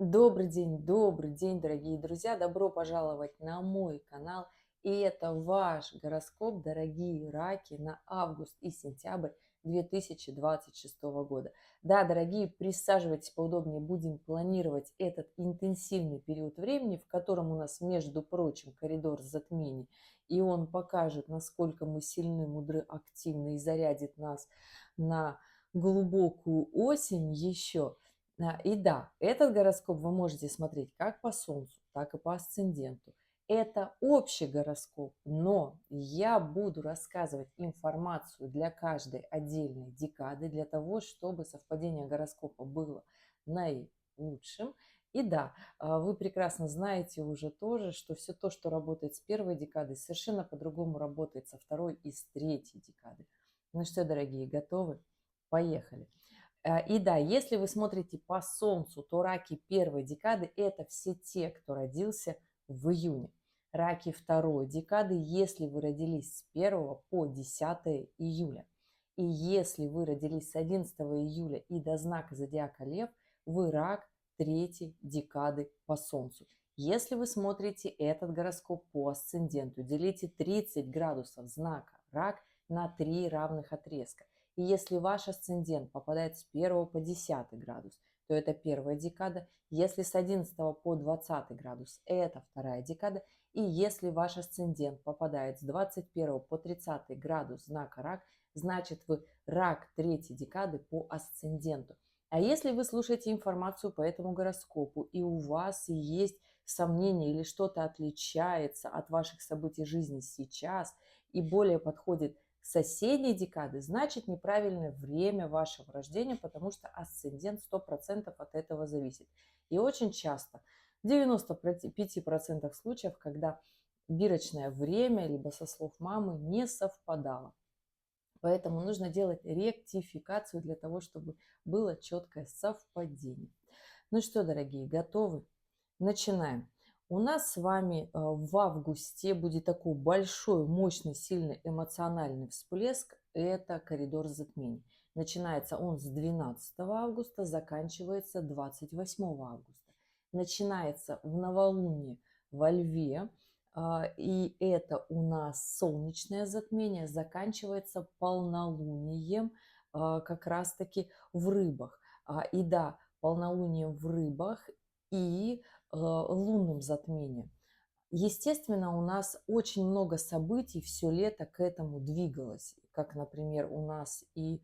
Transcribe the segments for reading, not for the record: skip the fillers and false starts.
Добрый день, дорогие друзья! Добро пожаловать на мой канал. И это ваш гороскоп, дорогие раки, на август и сентябрь 2026 года. Да, дорогие, присаживайтесь поудобнее, будем планировать этот интенсивный период времени, в котором у нас, между прочим, коридор затмений. И он покажет, насколько мы сильны, мудры, активны и зарядит нас на глубокую осень еще. И да, этот гороскоп вы можете смотреть как по Солнцу, так и по асценденту. Это общий гороскоп, но я буду рассказывать информацию для каждой отдельной декады, для того, чтобы совпадение гороскопа было наилучшим. И да, вы прекрасно знаете уже тоже, что все то, что работает с первой декады, совершенно по-другому работает со второй и с третьей декады. Ну что, дорогие, готовы? Поехали! И да, если вы смотрите по Солнцу, то раки первой декады – это все те, кто родился в июне. Раки второй декады, если вы родились с 1 по 10 июля. И если вы родились с 11 июля и до знака зодиака Лев, вы рак третьей декады по Солнцу. Если вы смотрите этот гороскоп по асценденту, делите 30 градусов знака Рак на 3 равных отрезка. И если ваш асцендент попадает с 1 по 10 градус, то это первая декада. Если с 11 по 20 градус, это вторая декада. И если ваш асцендент попадает с 21 по 30 градус знака Рак, значит вы рак третьей декады по асценденту. А если вы слушаете информацию по этому гороскопу, и у вас есть сомнения или что-то отличается от ваших событий жизни сейчас и более подходит соседней декады, значит неправильное время вашего рождения, потому что асцендент 100% от этого зависит. И очень часто, в 95% случаев, когда бирочное время, либо со слов мамы, не совпадало. Поэтому нужно делать ректификацию для того, чтобы было четкое совпадение. Ну что, дорогие, готовы? Начинаем. У нас с вами в августе будет такой большой, мощный, сильный эмоциональный всплеск. Это коридор затмений. Начинается он с 12 августа, заканчивается 28 августа. Начинается в новолуние во Льве, и это у нас солнечное затмение, заканчивается полнолунием как раз-таки в Рыбах. И да, полнолунием в Рыбах и лунным затмением. Естественно, у нас очень много событий все лето к этому двигалось, как, например, у нас и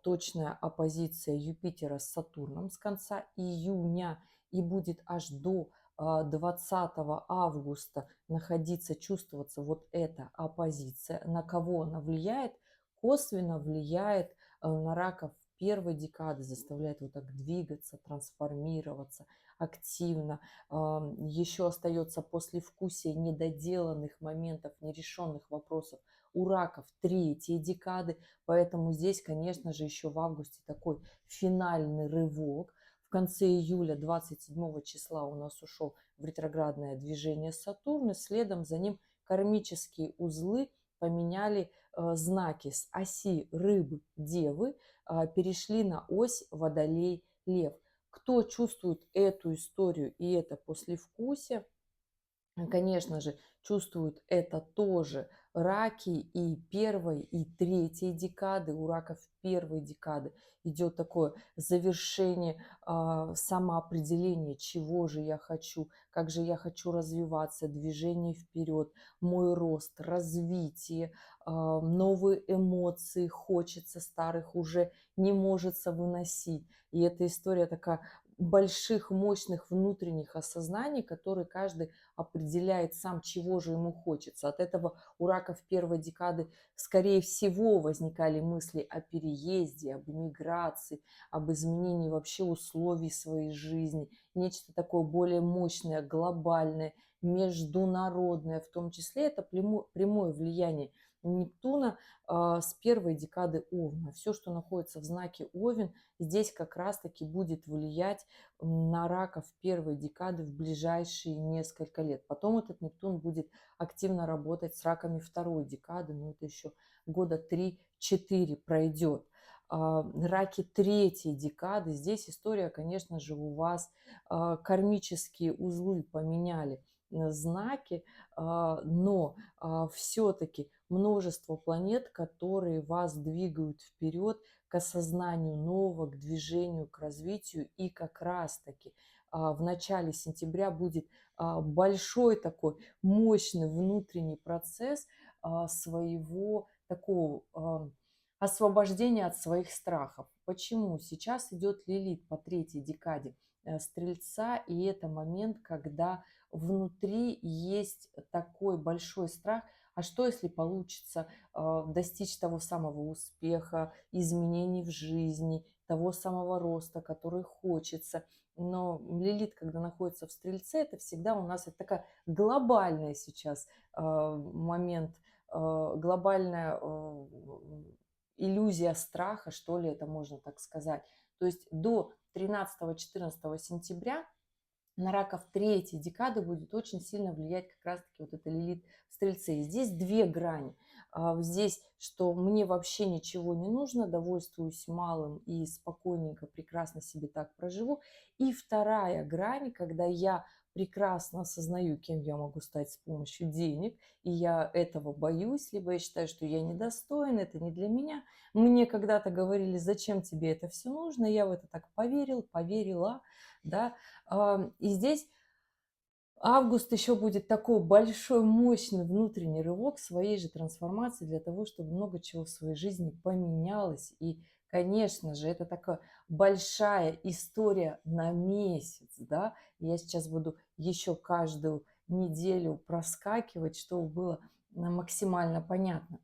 точная оппозиция Юпитера с Сатурном с конца июня и будет аж до 20 августа находиться, чувствоваться вот эта оппозиция. На кого она влияет? Косвенно влияет на раков первой декады, заставляет вот так двигаться, трансформироваться активно. Еще остается послевкусие недоделанных моментов, нерешенных вопросов у раков третьей декады. Поэтому здесь, конечно же, еще в августе такой финальный рывок. В конце июля 27 числа у нас ушел в ретроградное движение Сатурна. Следом за ним кармические узлы поменяли знаки с оси рыбы, девы, перешли на ось водолей, лев. Кто чувствует эту историю и это послевкусие, конечно же, чувствуют это тоже раки и первой, и третьей декады. У раков первой декады идет такое завершение, самоопределение, чего же я хочу, как же я хочу развиваться, движение вперед, мой рост, развитие, новые эмоции, хочется, старых уже не может выносить. И эта история такая больших, мощных внутренних осознаний, которые каждый определяет сам, чего же ему хочется. От этого у раков первой декады, скорее всего, возникали мысли о переезде, об эмиграции, об изменении вообще условий своей жизни. Нечто такое более мощное, глобальное, международное. В том числе это прямое влияние Нептуна с первой декады Овна. Все, что находится в знаке Овен, здесь как раз-таки будет влиять на раков первой декады в ближайшие несколько лет. Потом этот Нептун будет активно работать с раками второй декады, но это еще года 3-4 пройдет. Раки третьей декады. Здесь история, конечно же, у вас кармические узлы поменяли знаки, но все-таки множество планет, которые вас двигают вперед к осознанию нового, к движению, к развитию. И как раз-таки в начале сентября будет большой такой мощный внутренний процесс своего такого освобождения от своих страхов. Почему? Сейчас идет Лилит по третьей декаде Стрельца, и это момент, когда внутри есть такой большой страх, а что если получится достичь того самого успеха, изменений в жизни, того самого роста, который хочется. Но Лилит, когда находится в Стрельце, это всегда у нас это такая глобальная сейчас момент, глобальная иллюзия страха, что ли, это можно так сказать. То есть до 13-14 сентября на раков третьей декады будет очень сильно влиять как раз-таки вот эта Лилит в Стрельце. И здесь две грани. Здесь, что мне вообще ничего не нужно, довольствуюсь малым и спокойненько, прекрасно себе так проживу. И вторая грань, когда я прекрасно осознаю, кем я могу стать с помощью денег, и я этого боюсь, либо я считаю, что я недостоин, это не для меня. Мне когда-то говорили, зачем тебе это все нужно, я в это так поверил, поверила, да. И здесь август еще будет такой большой, мощный внутренний рывок своей же трансформации для того, чтобы много чего в своей жизни поменялось. И, конечно же, это такая большая история на месяц, да. Я сейчас буду еще каждую неделю проскакивать, чтобы было максимально понятно.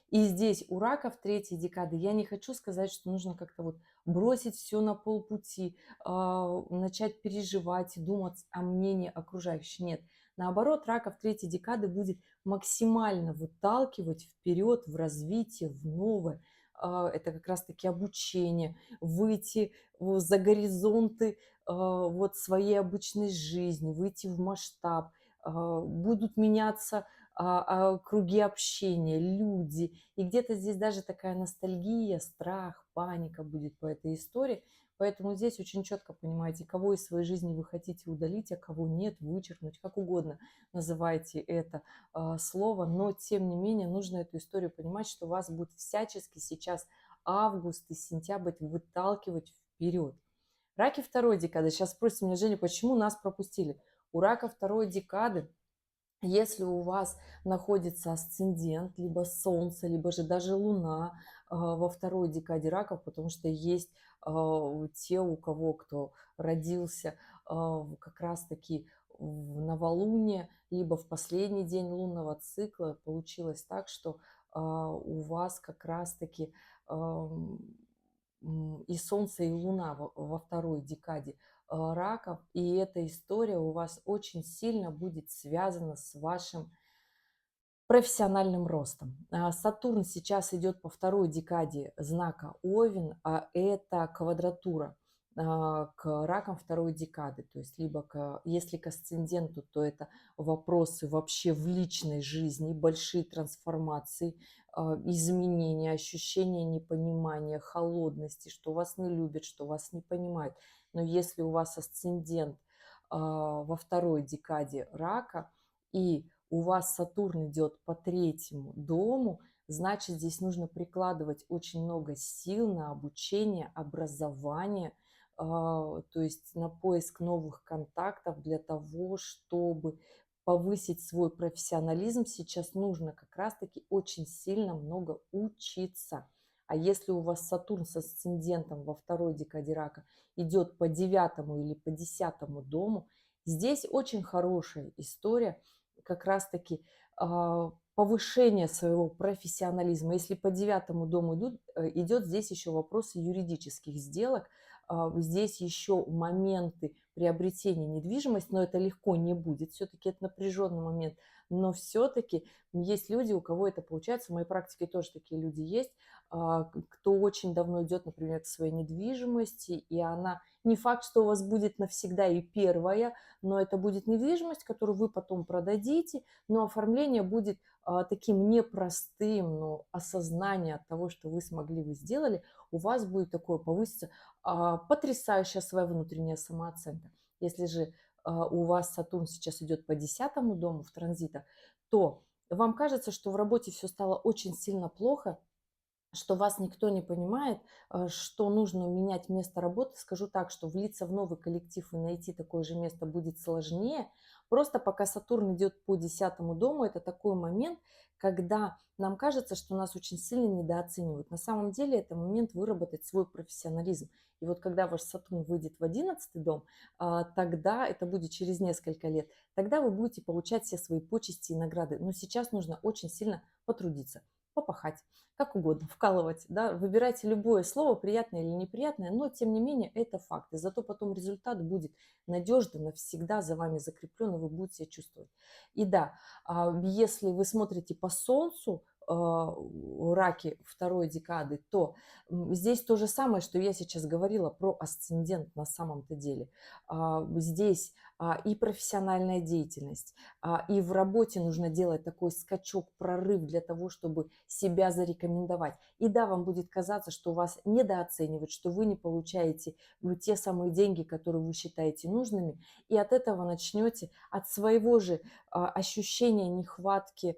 И здесь у раков третьей декады я не хочу сказать, что нужно как-то вот бросить все на полпути, начать переживать и думать о мнении окружающих. Нет, наоборот, раков третьей декады будет максимально выталкивать вперед в развитие, в новое. Это как раз-таки обучение, выйти за горизонты вот своей обычной жизни, выйти в масштаб. Будут меняться круги общения, люди. И где-то здесь даже такая ностальгия, страх, паника будет по этой истории. Поэтому здесь очень четко понимаете, кого из своей жизни вы хотите удалить, а кого нет, вычеркнуть, как угодно называйте это слово. Но, тем не менее, нужно эту историю понимать, что вас будет всячески сейчас август и сентябрь выталкивать вперед. Раки второй декады. Сейчас спросите меня, Женя, почему нас пропустили? У рака второй декады, если у вас находится асцендент, либо Солнце, либо же даже Луна во второй декаде раков, потому что есть те, у кого кто родился как раз-таки в новолуние, либо в последний день лунного цикла, получилось так, что у вас как раз-таки и Солнце, и Луна во второй декаде раков, и эта история у вас очень сильно будет связана с вашим профессиональным ростом. Сатурн сейчас идет по второй декаде знака Овен, а это квадратура к ракам второй декады. То есть либо если к асценденту, то это вопросы вообще в личной жизни, большие трансформации, изменения, ощущения непонимания, холодности, что вас не любят, что вас не понимают. Но если у вас асцендент во второй декаде рака, и у вас Сатурн идет по третьему дому, значит, здесь нужно прикладывать очень много сил на обучение, образование, то есть на поиск новых контактов для того, чтобы повысить свой профессионализм. Сейчас нужно как раз-таки очень сильно много учиться. А если у вас Сатурн с асцендентом во второй декаде рака идет по девятому или по десятому дому, здесь очень хорошая история как раз-таки повышение своего профессионализма. Если по девятому дому идет здесь еще вопросы юридических сделок, Здесь еще моменты приобретения недвижимости, но это легко не будет, все-таки это напряженный момент. Но все-таки есть люди, у кого это получается, в моей практике тоже такие люди есть, кто очень давно идет, например, к своей недвижимости, и она не факт, что у вас будет навсегда и первая, но это будет недвижимость, которую вы потом продадите, но оформление будет таким непростым, но осознание от того, что вы смогли, вы сделали, у вас будет такое повыситься потрясающая своя внутренняя самооценка. Если же у вас Сатурн сейчас идет по 10-му дому в транзитах, то вам кажется, что в работе все стало очень сильно плохо, что вас никто не понимает, что нужно менять место работы. Скажу так, что влиться в новый коллектив и найти такое же место будет сложнее. Просто пока Сатурн идет по 10-му дому, это такой момент, когда нам кажется, что нас очень сильно недооценивают. На самом деле это момент выработать свой профессионализм. И вот когда ваш Сатурн выйдет в 11-й дом, тогда, это будет через несколько лет, тогда вы будете получать все свои почести и награды. Но сейчас нужно очень сильно потрудиться, попахать, как угодно, вкалывать, да, выбирайте любое слово, приятное или неприятное, но тем не менее это факт. И зато потом результат будет надежно, навсегда за вами закреплен, и вы будете себя чувствовать. И да, если вы смотрите по Солнцу, раки второй декады, то здесь то же самое, что я сейчас говорила про асцендент на самом-то деле. Здесь и профессиональная деятельность, и в работе нужно делать такой скачок, прорыв для того, чтобы себя зарекомендовать. И да, вам будет казаться, что вас недооценивают, что вы не получаете те самые деньги, которые вы считаете нужными, и от этого начнете, от своего же ощущения нехватки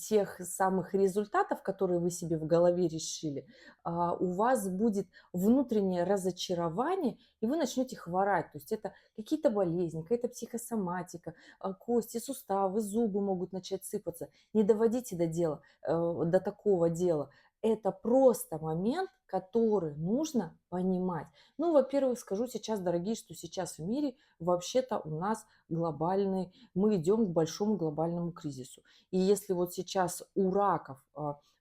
тех самых результатов, которые вы себе в голове решили, у вас будет внутреннее разочарование, и вы начнете хворать. То есть это какие-то болезни, какая-то психосоматика, кости, суставы, зубы могут начать сыпаться. Не доводите до дела, до такого дела. Это просто момент, который нужно понимать. Ну, во-первых, скажу сейчас, дорогие, что сейчас в мире вообще-то у нас глобальный, мы идем к большому глобальному кризису. И если вот сейчас у раков,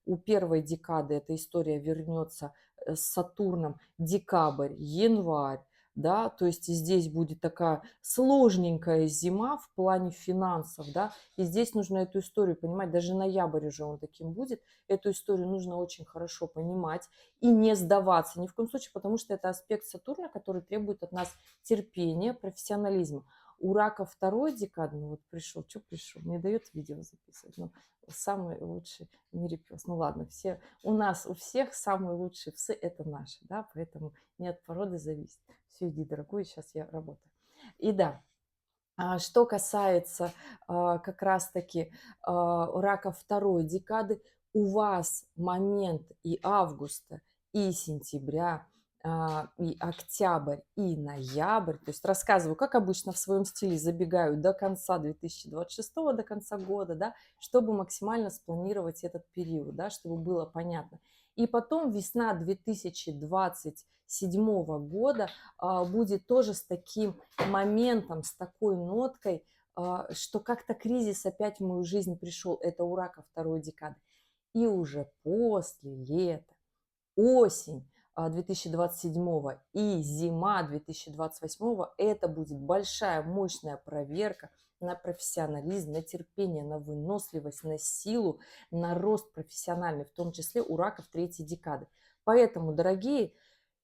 у первой декады эта история вернется с Сатурном, декабрь, январь, да, то есть здесь будет такая сложненькая зима в плане финансов, да, и здесь нужно эту историю понимать, даже ноябрь уже он таким будет, эту историю нужно очень хорошо понимать и не сдаваться ни в коем случае, потому что это аспект Сатурна, который требует от нас терпения, профессионализма. У рака второй декады, ну вот пришел, что пришел, не дает видео записывать, ну, самый лучший в мире пес. Ну ладно, все, у нас, у всех самые лучшие псы это наши, да, поэтому не от породы зависит. Все, иди, дорогой, сейчас я работаю. И да, что касается как раз-таки рака второй декады, у вас момент и августа, и сентября, и октябрь, и ноябрь, то есть рассказываю, как обычно в своем стиле, забегаю до конца 2026, до конца года, да, чтобы максимально спланировать этот период, да, чтобы было понятно. И потом весна 2027 года будет тоже с таким моментом, с такой ноткой, что как-то кризис опять в мою жизнь пришел. Это у рака второй декады. И уже после лета, осень 2027 и зима 2028 это будет большая, мощная проверка на профессионализм, на терпение, на выносливость, на силу, на рост профессиональный, в том числе у раков третьей декады. Поэтому, дорогие,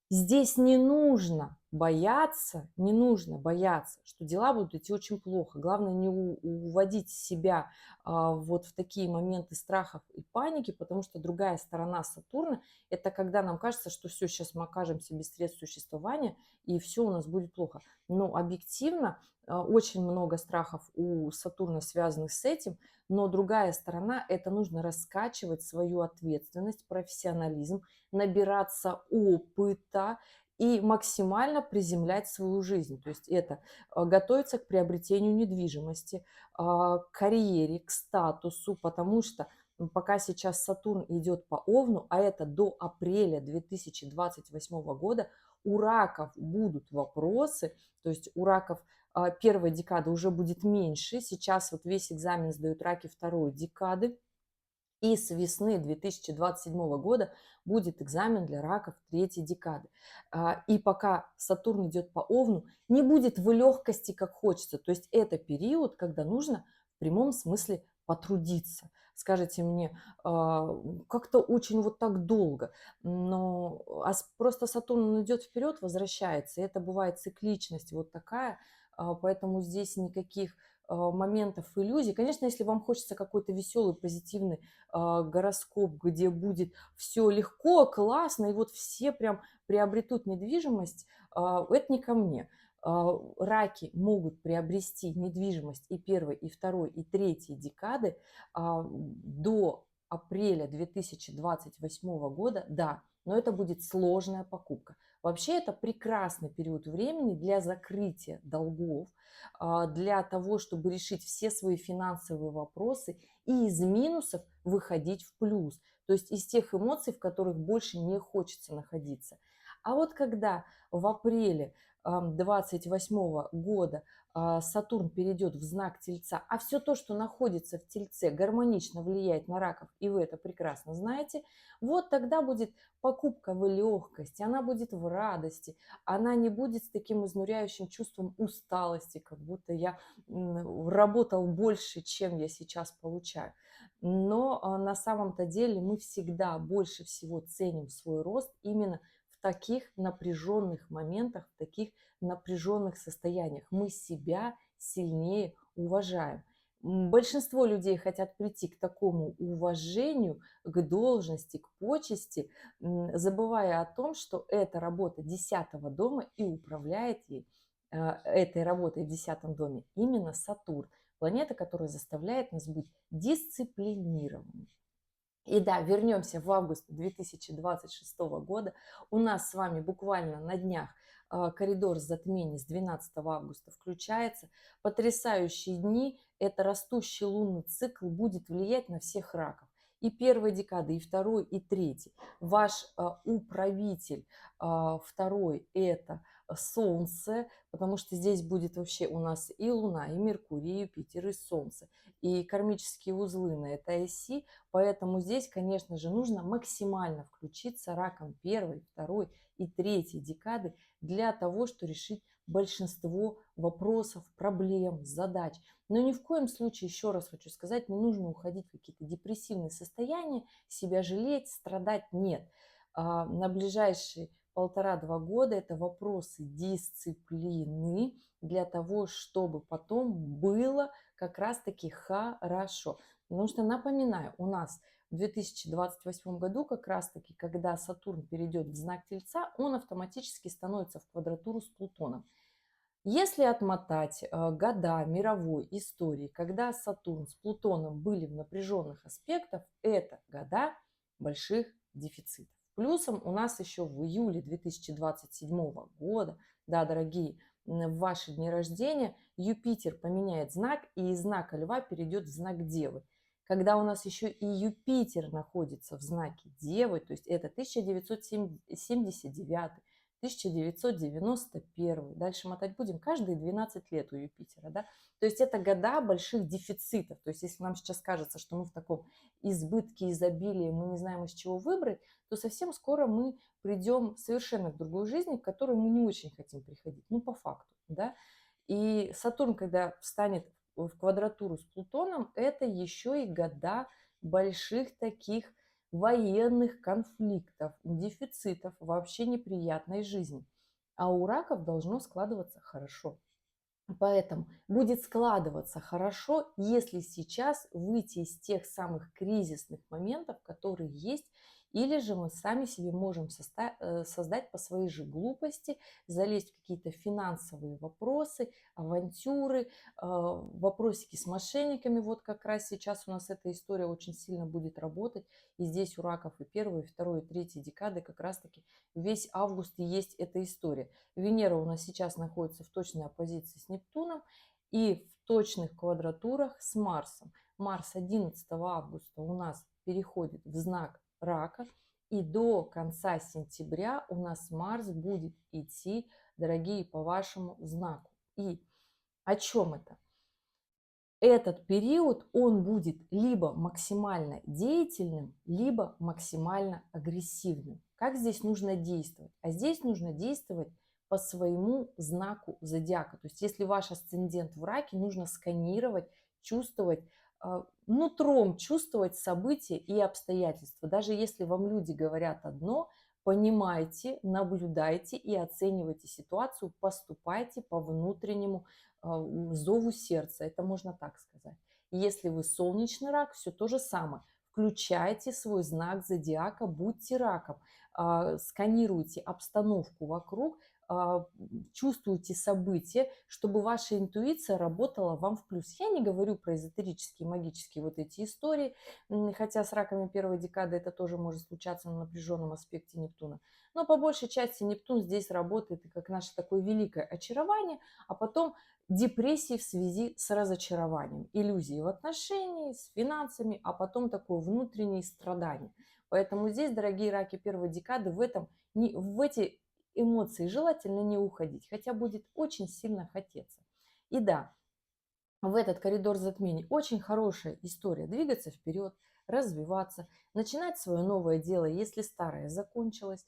здесь не нужно бояться, что дела будут идти очень плохо. Главное не уводить себя вот в такие моменты страхов и паники, потому что другая сторона Сатурна – это когда нам кажется, что все, сейчас мы окажемся без средств существования, и все у нас будет плохо. Но объективно очень много страхов у Сатурна, связанных с этим, но другая сторона – это нужно раскачивать свою ответственность, профессионализм, набираться опыта и максимально приземлять свою жизнь. То есть это готовиться к приобретению недвижимости, к карьере, к статусу, потому что пока сейчас Сатурн идет по Овну, а это до апреля 2028 года, у раков будут вопросы, то есть у раков первой декады уже будет меньше. Сейчас вот весь экзамен сдают раки второй декады. И с весны 2027 года будет экзамен для раков третьей декады. И пока Сатурн идет по Овну, не будет в легкости, как хочется. То есть это период, когда нужно в прямом смысле потрудиться. Скажите мне, как-то очень вот так долго. Но просто Сатурн он идет вперед, возвращается. И это бывает цикличность вот такая. Поэтому здесь никаких моментов иллюзий. Конечно, если вам хочется какой-то веселый, позитивный гороскоп, где будет все легко, классно, и вот все прям приобретут недвижимость, это не ко мне. Раки могут приобрести недвижимость и первой, и второй, и третьей декады до апреля 2028 года, да, но это будет сложная покупка. Вообще это прекрасный период времени для закрытия долгов, для того, чтобы решить все свои финансовые вопросы и из минусов выходить в плюс. То есть из тех эмоций, в которых больше не хочется находиться. А вот когда в апреле 28 года Сатурн перейдет в знак Тельца, а все то, что находится в Тельце, гармонично влияет на раков, и вы это прекрасно знаете, вот тогда будет покупка в легкости, она будет в радости, она не будет с таким изнуряющим чувством усталости, как будто я работал больше, чем я сейчас получаю. Но на самом-то деле мы всегда больше всего ценим свой рост именно в таких напряженных моментах, в таких напряженных состояниях. Мы себя сильнее уважаем. Большинство людей хотят прийти к такому уважению, к должности, к почести, забывая о том, что это работа 10-го дома и управляет ей этой работой в 10-м доме именно Сатурн, планета, которая заставляет нас быть дисциплинированными. И да, вернемся в август 2026 года. У нас с вами буквально на днях коридор затмений с 12 августа включается. Потрясающие дни. Это растущий лунный цикл будет влиять на всех раков. И первой декады, и второй, и третий. Ваш управитель второй – это Солнце, потому что здесь будет вообще у нас и Луна, и Меркурий, и Юпитер, и Солнце. И кармические узлы на этой оси. Поэтому здесь, конечно же, нужно максимально включиться раком первой, второй и третьей декады для того, чтобы решить большинство вопросов, проблем, задач. Но ни в коем случае, еще раз хочу сказать, не нужно уходить в какие-то депрессивные состояния, себя жалеть, страдать нет. На ближайшие 1,5-2 года это вопросы дисциплины для того, чтобы потом было как раз-таки хорошо. Потому что, напоминаю, у нас в 2028 году как раз-таки, когда Сатурн перейдет в знак Тельца, он автоматически становится в квадратуру с Плутоном. Если отмотать года мировой истории, когда Сатурн с Плутоном были в напряженных аспектах, это года больших дефицитов. Плюсом у нас еще в июле 2027 года, да, дорогие, в ваши дни рождения Юпитер поменяет знак и из знака Льва перейдет в знак Девы. Когда у нас еще и Юпитер находится в знаке Девы, то есть это 1979, 1991. Дальше мотать будем каждые 12 лет у Юпитера. Да? То есть это года больших дефицитов. То есть если нам сейчас кажется, что мы в таком избытке, изобилии, мы не знаем, из чего выбрать, то совсем скоро мы придем совершенно к другой жизни, к которой мы не очень хотим приходить. Ну, по факту. Да? И Сатурн, когда встанет в квадратуру с Плутоном, это еще и года больших таких военных конфликтов, дефицитов, вообще неприятной жизни. А у раков должно складываться хорошо. Поэтому будет складываться хорошо, если сейчас выйти из тех самых кризисных моментов, которые есть, или же мы сами себе можем создать по своей же глупости, залезть в какие-то финансовые вопросы, авантюры, вопросики с мошенниками. Вот как раз сейчас у нас эта история очень сильно будет работать. И здесь у раков и первой, и второй, и третьей декады как раз-таки весь август и есть эта история. Венера у нас сейчас находится в точной оппозиции с Нептуном и в точных квадратурах с Марсом. Марс 11 августа у нас переходит в знак Рака. И до конца сентября у нас Марс будет идти, дорогие, по вашему знаку. И о чем это? этот период он будет либо максимально деятельным, либо максимально агрессивным. Как здесь нужно действовать? А здесь нужно действовать по своему знаку зодиака. То есть если ваш асцендент в раке, нужно сканировать, чувствовать, нутром чувствовать события и обстоятельства. Даже если вам люди говорят одно, понимайте, наблюдайте и оценивайте ситуацию, поступайте по внутреннему зову сердца, это можно так сказать. Если вы солнечный рак, все то же самое. Включайте свой знак зодиака, будьте раком, сканируйте обстановку вокруг, чувствуйте события, чтобы ваша интуиция работала вам в плюс. Я не говорю про эзотерические, магические вот эти истории, хотя с раками первой декады это тоже может случаться на напряженном аспекте Нептуна. Но по большей части Нептун здесь работает как наше такое великое очарование, а потом депрессии в связи с разочарованием, иллюзии в отношении, с финансами, а потом такое внутреннее страдание. Поэтому здесь, дорогие раки первой декады, в эти эмоции желательно не уходить, хотя будет очень сильно хотеться. И да, в этот коридор затмений очень хорошая история двигаться вперед, развиваться, начинать свое новое дело, если старое закончилось.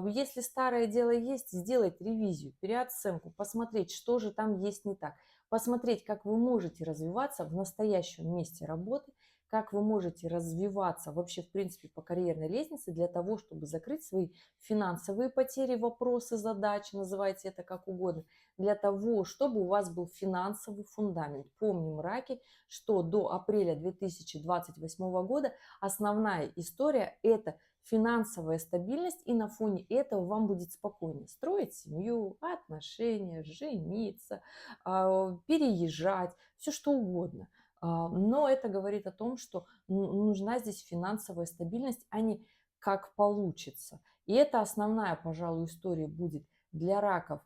Если старое дело есть, сделать ревизию, переоценку, посмотреть, что же там есть не так, посмотреть, как вы можете развиваться в настоящем месте работы, как вы можете развиваться вообще, в принципе, по карьерной лестнице для того, чтобы закрыть свои финансовые потери, вопросы, задачи, называйте это как угодно, для того, чтобы у вас был финансовый фундамент. Помним, раки, что до апреля 2028 года основная история – это финансовая стабильность, и на фоне этого вам будет спокойно строить семью, отношения, жениться, переезжать, все что угодно. Но это говорит о том, что нужна здесь финансовая стабильность, а не как получится. И это основная, пожалуй, история будет для раков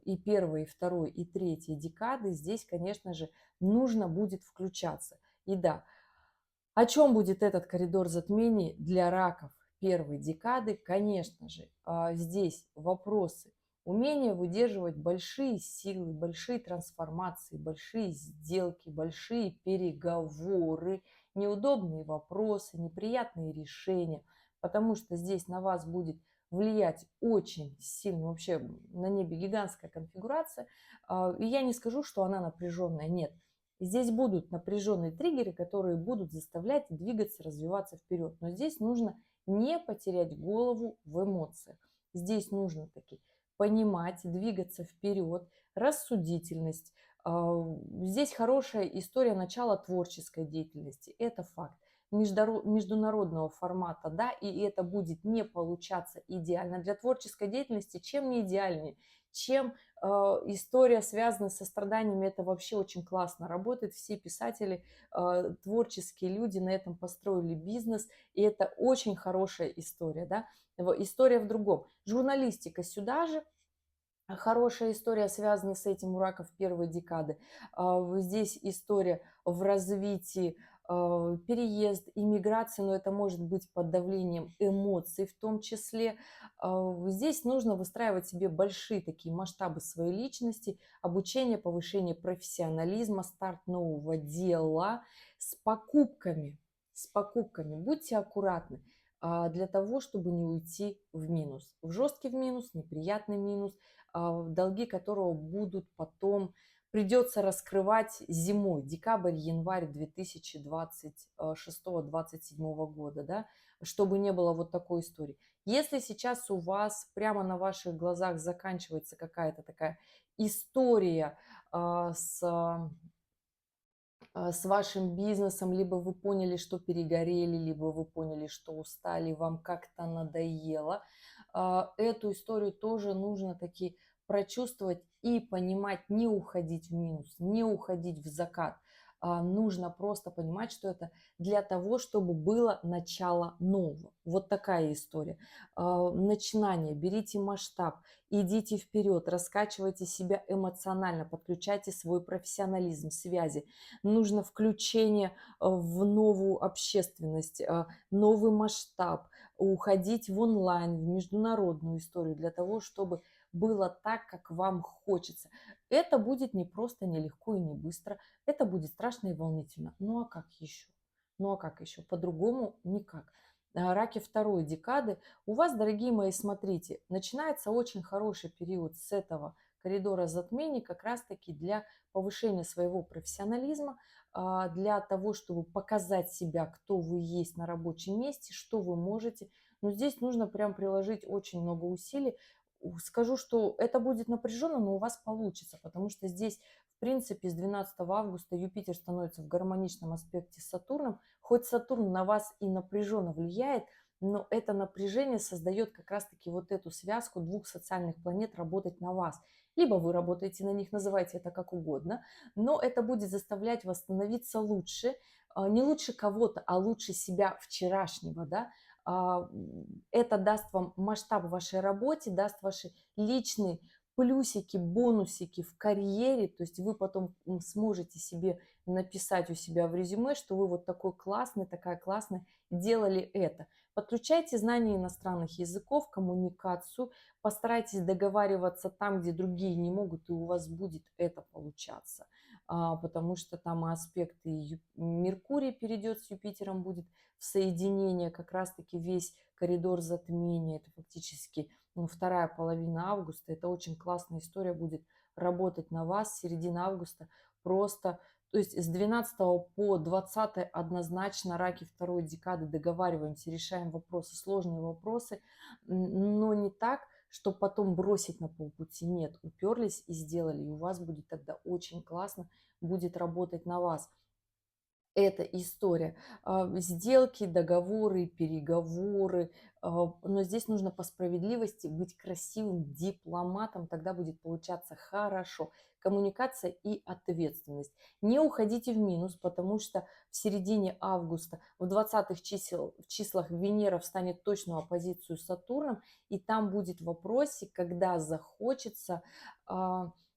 и первой, и второй, и третьей декады. Здесь, конечно же, нужно будет включаться. И да, о чем будет этот коридор затмений для раков первой декады? Конечно же, здесь вопросы умения выдерживать большие силы, большие трансформации, большие сделки, большие переговоры, неудобные вопросы, неприятные решения, потому что здесь на вас будет влиять очень сильно, вообще на небе гигантская конфигурация. И я не скажу, что она напряженная, нет. Здесь будут напряженные триггеры, которые будут заставлять двигаться, развиваться вперед. Но здесь нужно не потерять голову в эмоциях. Здесь нужно таки понимать, двигаться вперед, рассудительность. Здесь хорошая история начала творческой деятельности. Это факт. Международного формата, да, и это будет не получаться идеально. Для творческой деятельности чем не идеальнее, чем история связана со страданиями, это вообще очень классно работает. Все писатели, творческие люди на этом построили бизнес, и это очень хорошая история, да. История в другом. Журналистика сюда же. Хорошая история связана с этим у раков первой декады. Здесь история в развитии, переезд, иммиграция, но это может быть под давлением эмоций в том числе. Здесь нужно выстраивать себе большие такие масштабы своей личности, обучение, повышение профессионализма, старт нового дела с покупками. С покупками. Будьте аккуратны для того, чтобы не уйти в минус. В жесткий в минус, неприятный минус, долги которого будут потом придется раскрывать зимой, декабрь, январь 2026-2027 года, да, чтобы не было вот такой истории. Если сейчас у вас прямо на ваших глазах заканчивается какая-то такая история с вашим бизнесом, либо вы поняли, что перегорели, либо вы поняли, что устали, вам как-то надоело, эту историю тоже нужно таки прочувствовать и понимать, не уходить в минус, не уходить в закат. Нужно просто понимать, что это для того, чтобы было начало нового. Вот такая история. Начинание, берите масштаб, идите вперед, раскачивайте себя эмоционально, подключайте свой профессионализм, связи. Нужно включение в новую общественность, новый масштаб, уходить в онлайн, в международную историю для того, чтобы было так, как вам хочется. Это будет не просто, не легко и не быстро. Это будет страшно и волнительно. Ну а как еще? Ну а как еще? По-другому никак. Раки второй декады. У вас, дорогие мои, смотрите, начинается очень хороший период с этого коридора затмений как раз-таки для повышения своего профессионализма, для того, чтобы показать себя, кто вы есть на рабочем месте, что вы можете. Но здесь нужно прям приложить очень много усилий. Скажу, что это будет напряженно, но у вас получится, потому что здесь, в принципе, с 12 августа Юпитер становится в гармоничном аспекте с Сатурном. Хоть Сатурн на вас и напряженно влияет, но это напряжение создает как раз-таки вот эту связку двух социальных планет работать на вас. Либо вы работаете на них, называйте это как угодно, но это будет заставлять вас становиться лучше, не лучше кого-то, а лучше себя вчерашнего, да. Это даст вам масштаб в вашей работе, даст ваши личные плюсики, бонусики в карьере, то есть вы потом сможете себе написать у себя в резюме, что вы вот такой классный, такая классная, делали это. Подключайте знания иностранных языков, коммуникацию, постарайтесь договариваться там, где другие не могут, и у вас будет это получаться. Потому что там аспекты Меркурий перейдет с Юпитером, будет в соединение, как раз-таки весь коридор затмения, это фактически вторая половина августа, это очень классная история будет работать на вас, середина августа, просто, то есть с 12 по 20 однозначно раки второй декады договариваемся, решаем вопросы, сложные вопросы, но не так, что потом бросить на полпути. Нет, уперлись и сделали, и у вас будет тогда очень классно, будет работать на вас эта история. Сделки, договоры, переговоры. Но здесь нужно по справедливости быть красивым дипломатом, тогда будет получаться хорошо. Коммуникация и ответственность. Не уходите в минус, потому что в середине августа, в 20-х числах Венера встанет точно в оппозицию с Сатурном, и там будет вопросик, когда захочется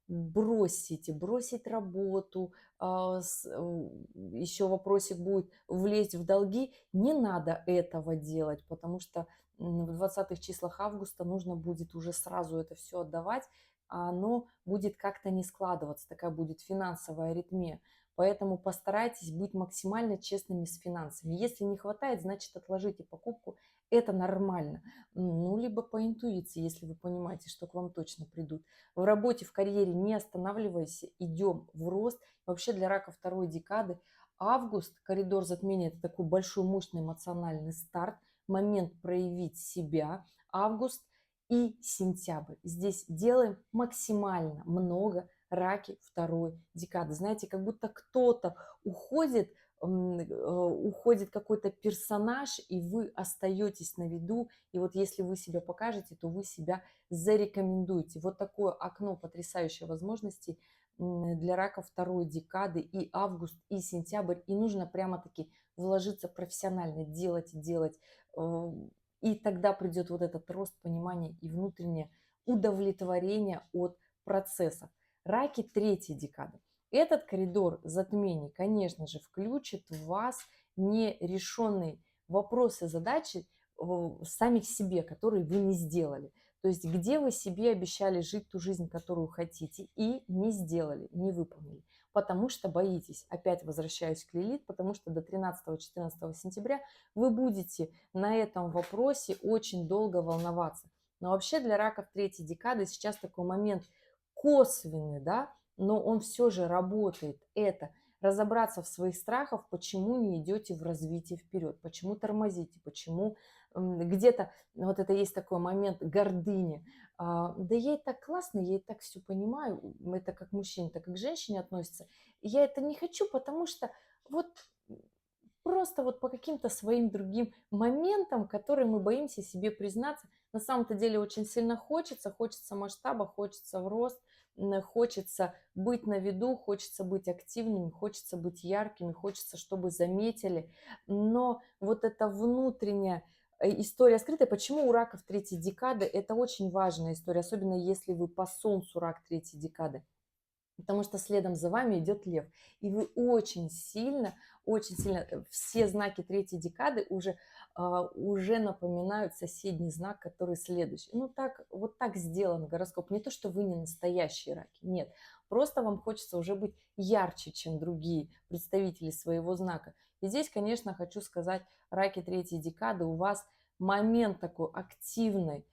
бросить работу, еще вопросик будет влезть в долги, не надо этого делать, потому что в 20-х числах августа нужно будет уже сразу это все отдавать, а оно будет как-то не складываться, такая будет финансовая аритмия. Поэтому постарайтесь быть максимально честными с финансами. Если не хватает, значит отложите покупку, это нормально. Ну, либо по интуиции, если вы понимаете, что к вам точно придут. В работе, в карьере не останавливайся, идем в рост. Вообще для рака второй декады август, коридор затмения, это такой большой мощный эмоциональный старт, момент проявить себя. Август и сентябрь. Здесь делаем максимально много раки второй декады. Знаете, как будто кто-то уходит, уходит какой-то персонаж, и вы остаетесь на виду. И вот если вы себя покажете, то вы себя зарекомендуете. Вот такое окно потрясающей возможностей для рака второй декады, и август, и сентябрь, и нужно прямо-таки вложиться профессионально, делать, и тогда придет вот этот рост понимания и внутреннее удовлетворение от процессов. Раки третьей декады. Этот коридор затмений, конечно же, включит в вас нерешенные вопросы, задачи самих себе, которые вы не сделали. То есть где вы себе обещали жить ту жизнь, которую хотите, и не сделали, не выполнили. Потому что боитесь. Опять возвращаюсь к Лилит, потому что до 13-14 сентября вы будете на этом вопросе очень долго волноваться. Но вообще для раков третьей декады сейчас такой момент косвенный, да, но он все же работает. Это разобраться в своих страхах, почему не идете в развитие вперед, почему тормозите, почему где-то вот это есть такой момент гордыни. Да я и так классно, я и так все понимаю, это как мужчине, так как к женщине относится. Я это не хочу, потому что вот просто вот по каким-то своим другим моментам, которые мы боимся себе признаться. На самом-то деле очень сильно хочется масштаба, хочется в рост, хочется быть на виду, хочется быть активными, хочется быть яркими, хочется, чтобы заметили. Но вот эта внутренняя история скрытая, почему у раков третьей декады, это очень важная история, особенно если вы по солнцу рак третьей декады. потому что следом за вами идет лев. И вы очень сильно, все знаки третьей декады уже напоминают соседний знак, который следующий. Ну так, вот так сделан гороскоп. Не то, что вы не настоящие раки, нет. Просто вам хочется уже быть ярче, чем другие представители своего знака. И здесь, конечно, хочу сказать, раки третьей декады, у вас момент такой активной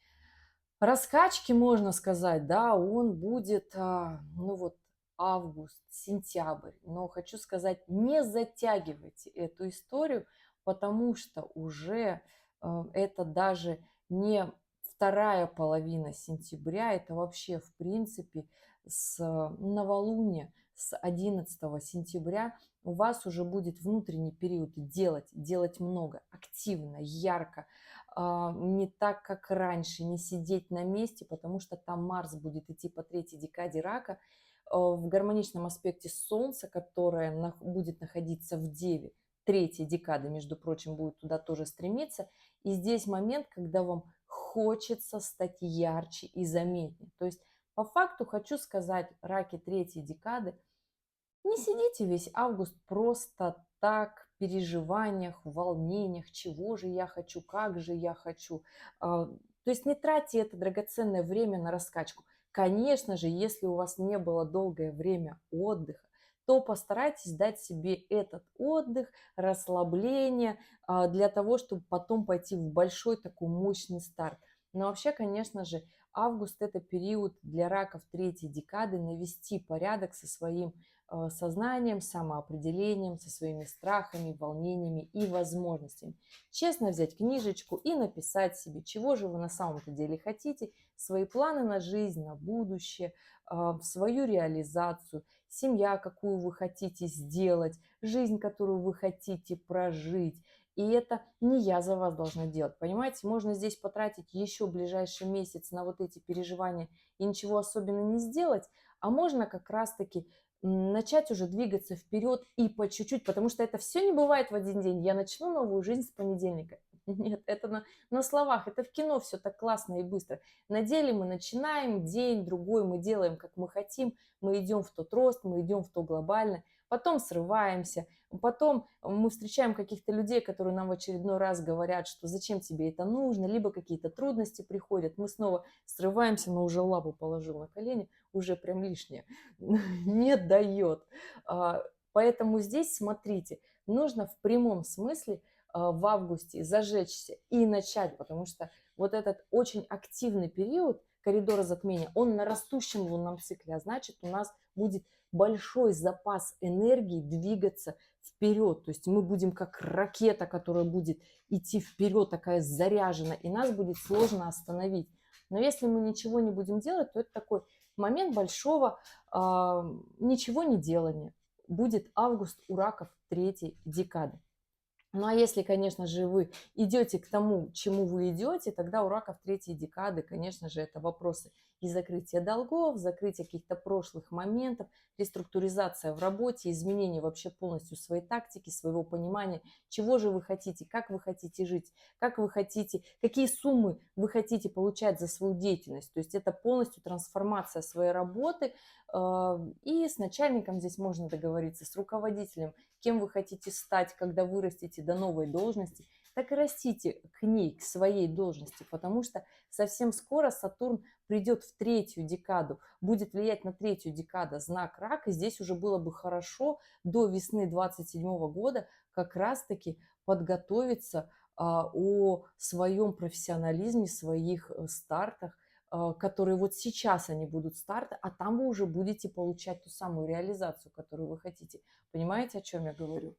раскачки, можно сказать, да, он будет, ну вот, август, сентябрь. Но хочу сказать, не затягивайте эту историю, потому что уже это даже не вторая половина сентября, это вообще, в принципе, с новолуния, с 11 сентября у вас уже будет внутренний период делать много, активно, ярко, не так, как раньше, не сидеть на месте, потому что там Марс будет идти по третьей декаде рака в гармоничном аспекте Солнца, которое будет находиться в Деве, третья декада, между прочим, будет туда тоже стремиться. И здесь момент, когда вам хочется стать ярче и заметнее. То есть по факту хочу сказать, раки третьей декады, не сидите весь август просто так в переживаниях, в волнениях, чего же я хочу, как же я хочу. То есть не тратьте это драгоценное время на раскачку. Конечно же, если у вас не было долгое время отдыха, то постарайтесь дать себе этот отдых, расслабление для того, чтобы потом пойти в большой такой мощный старт. Но вообще, конечно же, август – это период для раков третьей декады навести порядок со своим сознанием, самоопределением, со своими страхами, волнениями и возможностями. Честно взять книжечку и написать себе, чего же вы на самом-то деле хотите, свои планы на жизнь, на будущее, свою реализацию, семья, какую вы хотите сделать, жизнь, которую вы хотите прожить. И это не я за вас должна делать. Понимаете, можно здесь потратить еще ближайший месяц на вот эти переживания и ничего особенно не сделать, а можно как раз-таки начать уже двигаться вперед и по чуть-чуть, потому что это все не бывает в один день. Я начну новую жизнь с понедельника. Нет, это на словах, это в кино все так классно и быстро. На деле мы начинаем день, другой, мы делаем, как мы хотим, мы идем в тот рост, мы идем в то глобальное, потом срываемся, потом мы встречаем каких-то людей, которые нам в очередной раз говорят, что зачем тебе это нужно, либо какие-то трудности приходят, мы снова срываемся, но уже лапу положил на колени, уже прям лишнее. Не дает. Поэтому здесь, смотрите, нужно в прямом смысле в августе зажечься и начать, потому что вот этот очень активный период коридора затмения, он на растущем лунном цикле, а значит, у нас будет большой запас энергии двигаться вперед. То есть мы будем как ракета, которая будет идти вперед, такая заряжена, и нас будет сложно остановить. Но если мы ничего не будем делать, то это такой момент большого ничего не делания. Будет август у раков третьей декады. Ну а если, конечно же, вы идете к тому, чему вы идете, тогда у раков третьей декады, конечно же, это вопросы и закрытия долгов, закрытие каких-то прошлых моментов, реструктуризация в работе, изменение вообще полностью своей тактики, своего понимания, чего же вы хотите, как вы хотите жить, как вы хотите, какие суммы вы хотите получать за свою деятельность. То есть это полностью трансформация своей работы, и с начальником здесь можно договориться, с руководителем, кем вы хотите стать, когда вырастете до новой должности, так и растите к ней, к своей должности, потому что совсем скоро Сатурн придет в третью декаду, будет влиять на третью декаду знак Рак, и здесь уже было бы хорошо до весны 27 года как раз-таки подготовиться о своем профессионализме, своих стартах, которые вот сейчас они будут старты, а там вы уже будете получать ту самую реализацию, которую вы хотите. Понимаете, о чем я говорю?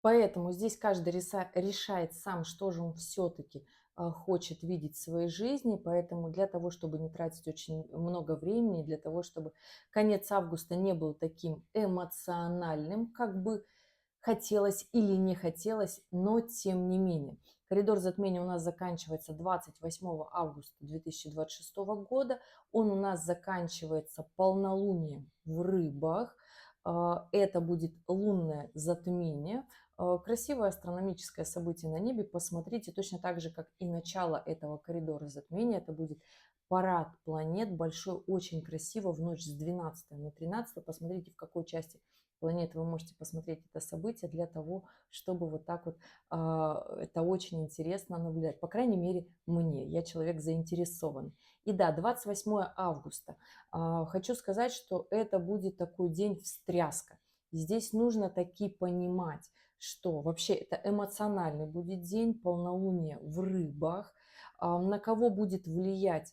Поэтому здесь каждый решает сам, что же он все-таки хочет видеть в своей жизни. Поэтому для того, чтобы не тратить очень много времени, для того, чтобы конец августа не был таким эмоциональным, как бы хотелось или не хотелось, но тем не менее. Коридор затмения у нас заканчивается 28 августа 2026 года. Он у нас заканчивается полнолунием в рыбах. Это будет лунное затмение. Красивое астрономическое событие на небе. Посмотрите, точно так же, как и начало этого коридора затмения. Это будет парад планет большой, очень красиво в ночь с 12 на 13. Посмотрите, в какой части планеты вы можете посмотреть это событие для того, чтобы вот так вот это очень интересно наблюдать. По крайней мере, мне. Я человек заинтересованный. И да, 28 августа. Хочу сказать, что это будет такой день встряска. Здесь нужно таки понимать, что вообще это эмоциональный будет день, полнолуние в рыбах. На кого будет влиять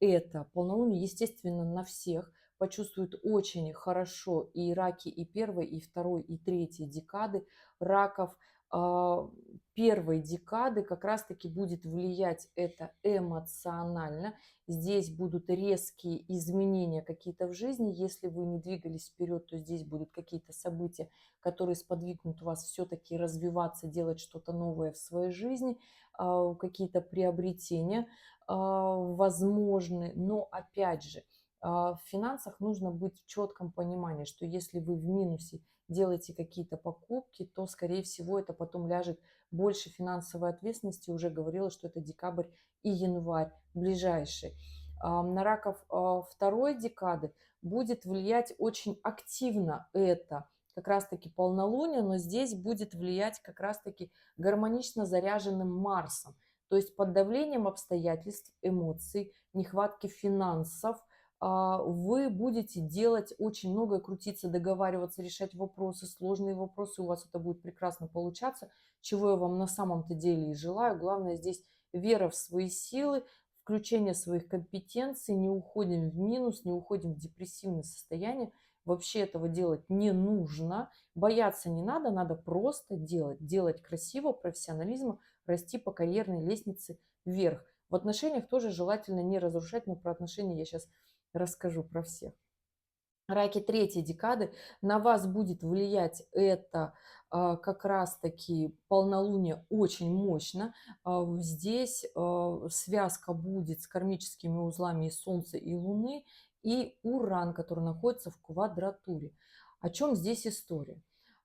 это полнолуние? Естественно, на всех. Почувствуют очень хорошо и раки и первой, и второй, и третьей декады раков. Первой декады как раз-таки будет влиять это эмоционально. Здесь будут резкие изменения какие-то в жизни. Если вы не двигались вперед, то здесь будут какие-то события, которые сподвигнут вас все-таки развиваться, делать что-то новое в своей жизни, какие-то приобретения возможны. Но опять же, в финансах нужно быть в четком понимании, что если вы в минусе делаете какие-то покупки, то, скорее всего, это потом ляжет больше финансовой ответственности. Уже говорила, что это декабрь и январь ближайший. На раков второй декады будет влиять очень активно это как раз-таки полнолуние, но здесь будет влиять как раз-таки гармонично заряженным Марсом. То есть под давлением обстоятельств, эмоций, нехватки финансов вы будете делать очень многое, крутиться, договариваться, решать вопросы, сложные вопросы. У вас это будет прекрасно получаться, чего я вам на самом-то деле и желаю. Главное здесь вера в свои силы, включение своих компетенций, не уходим в минус, не уходим в депрессивное состояние. Вообще этого делать не нужно, бояться не надо, надо просто делать. Делать красиво, профессионализма, расти по карьерной лестнице вверх. В отношениях тоже желательно не разрушать, но про отношения я сейчас расскажу про всех. Раки третьей декады, на вас будет влиять это как раз-таки полнолуние очень мощно. Здесь связка будет с кармическими узлами и Солнца, и Луны, и Уран, который находится в квадратуре. О чем здесь история?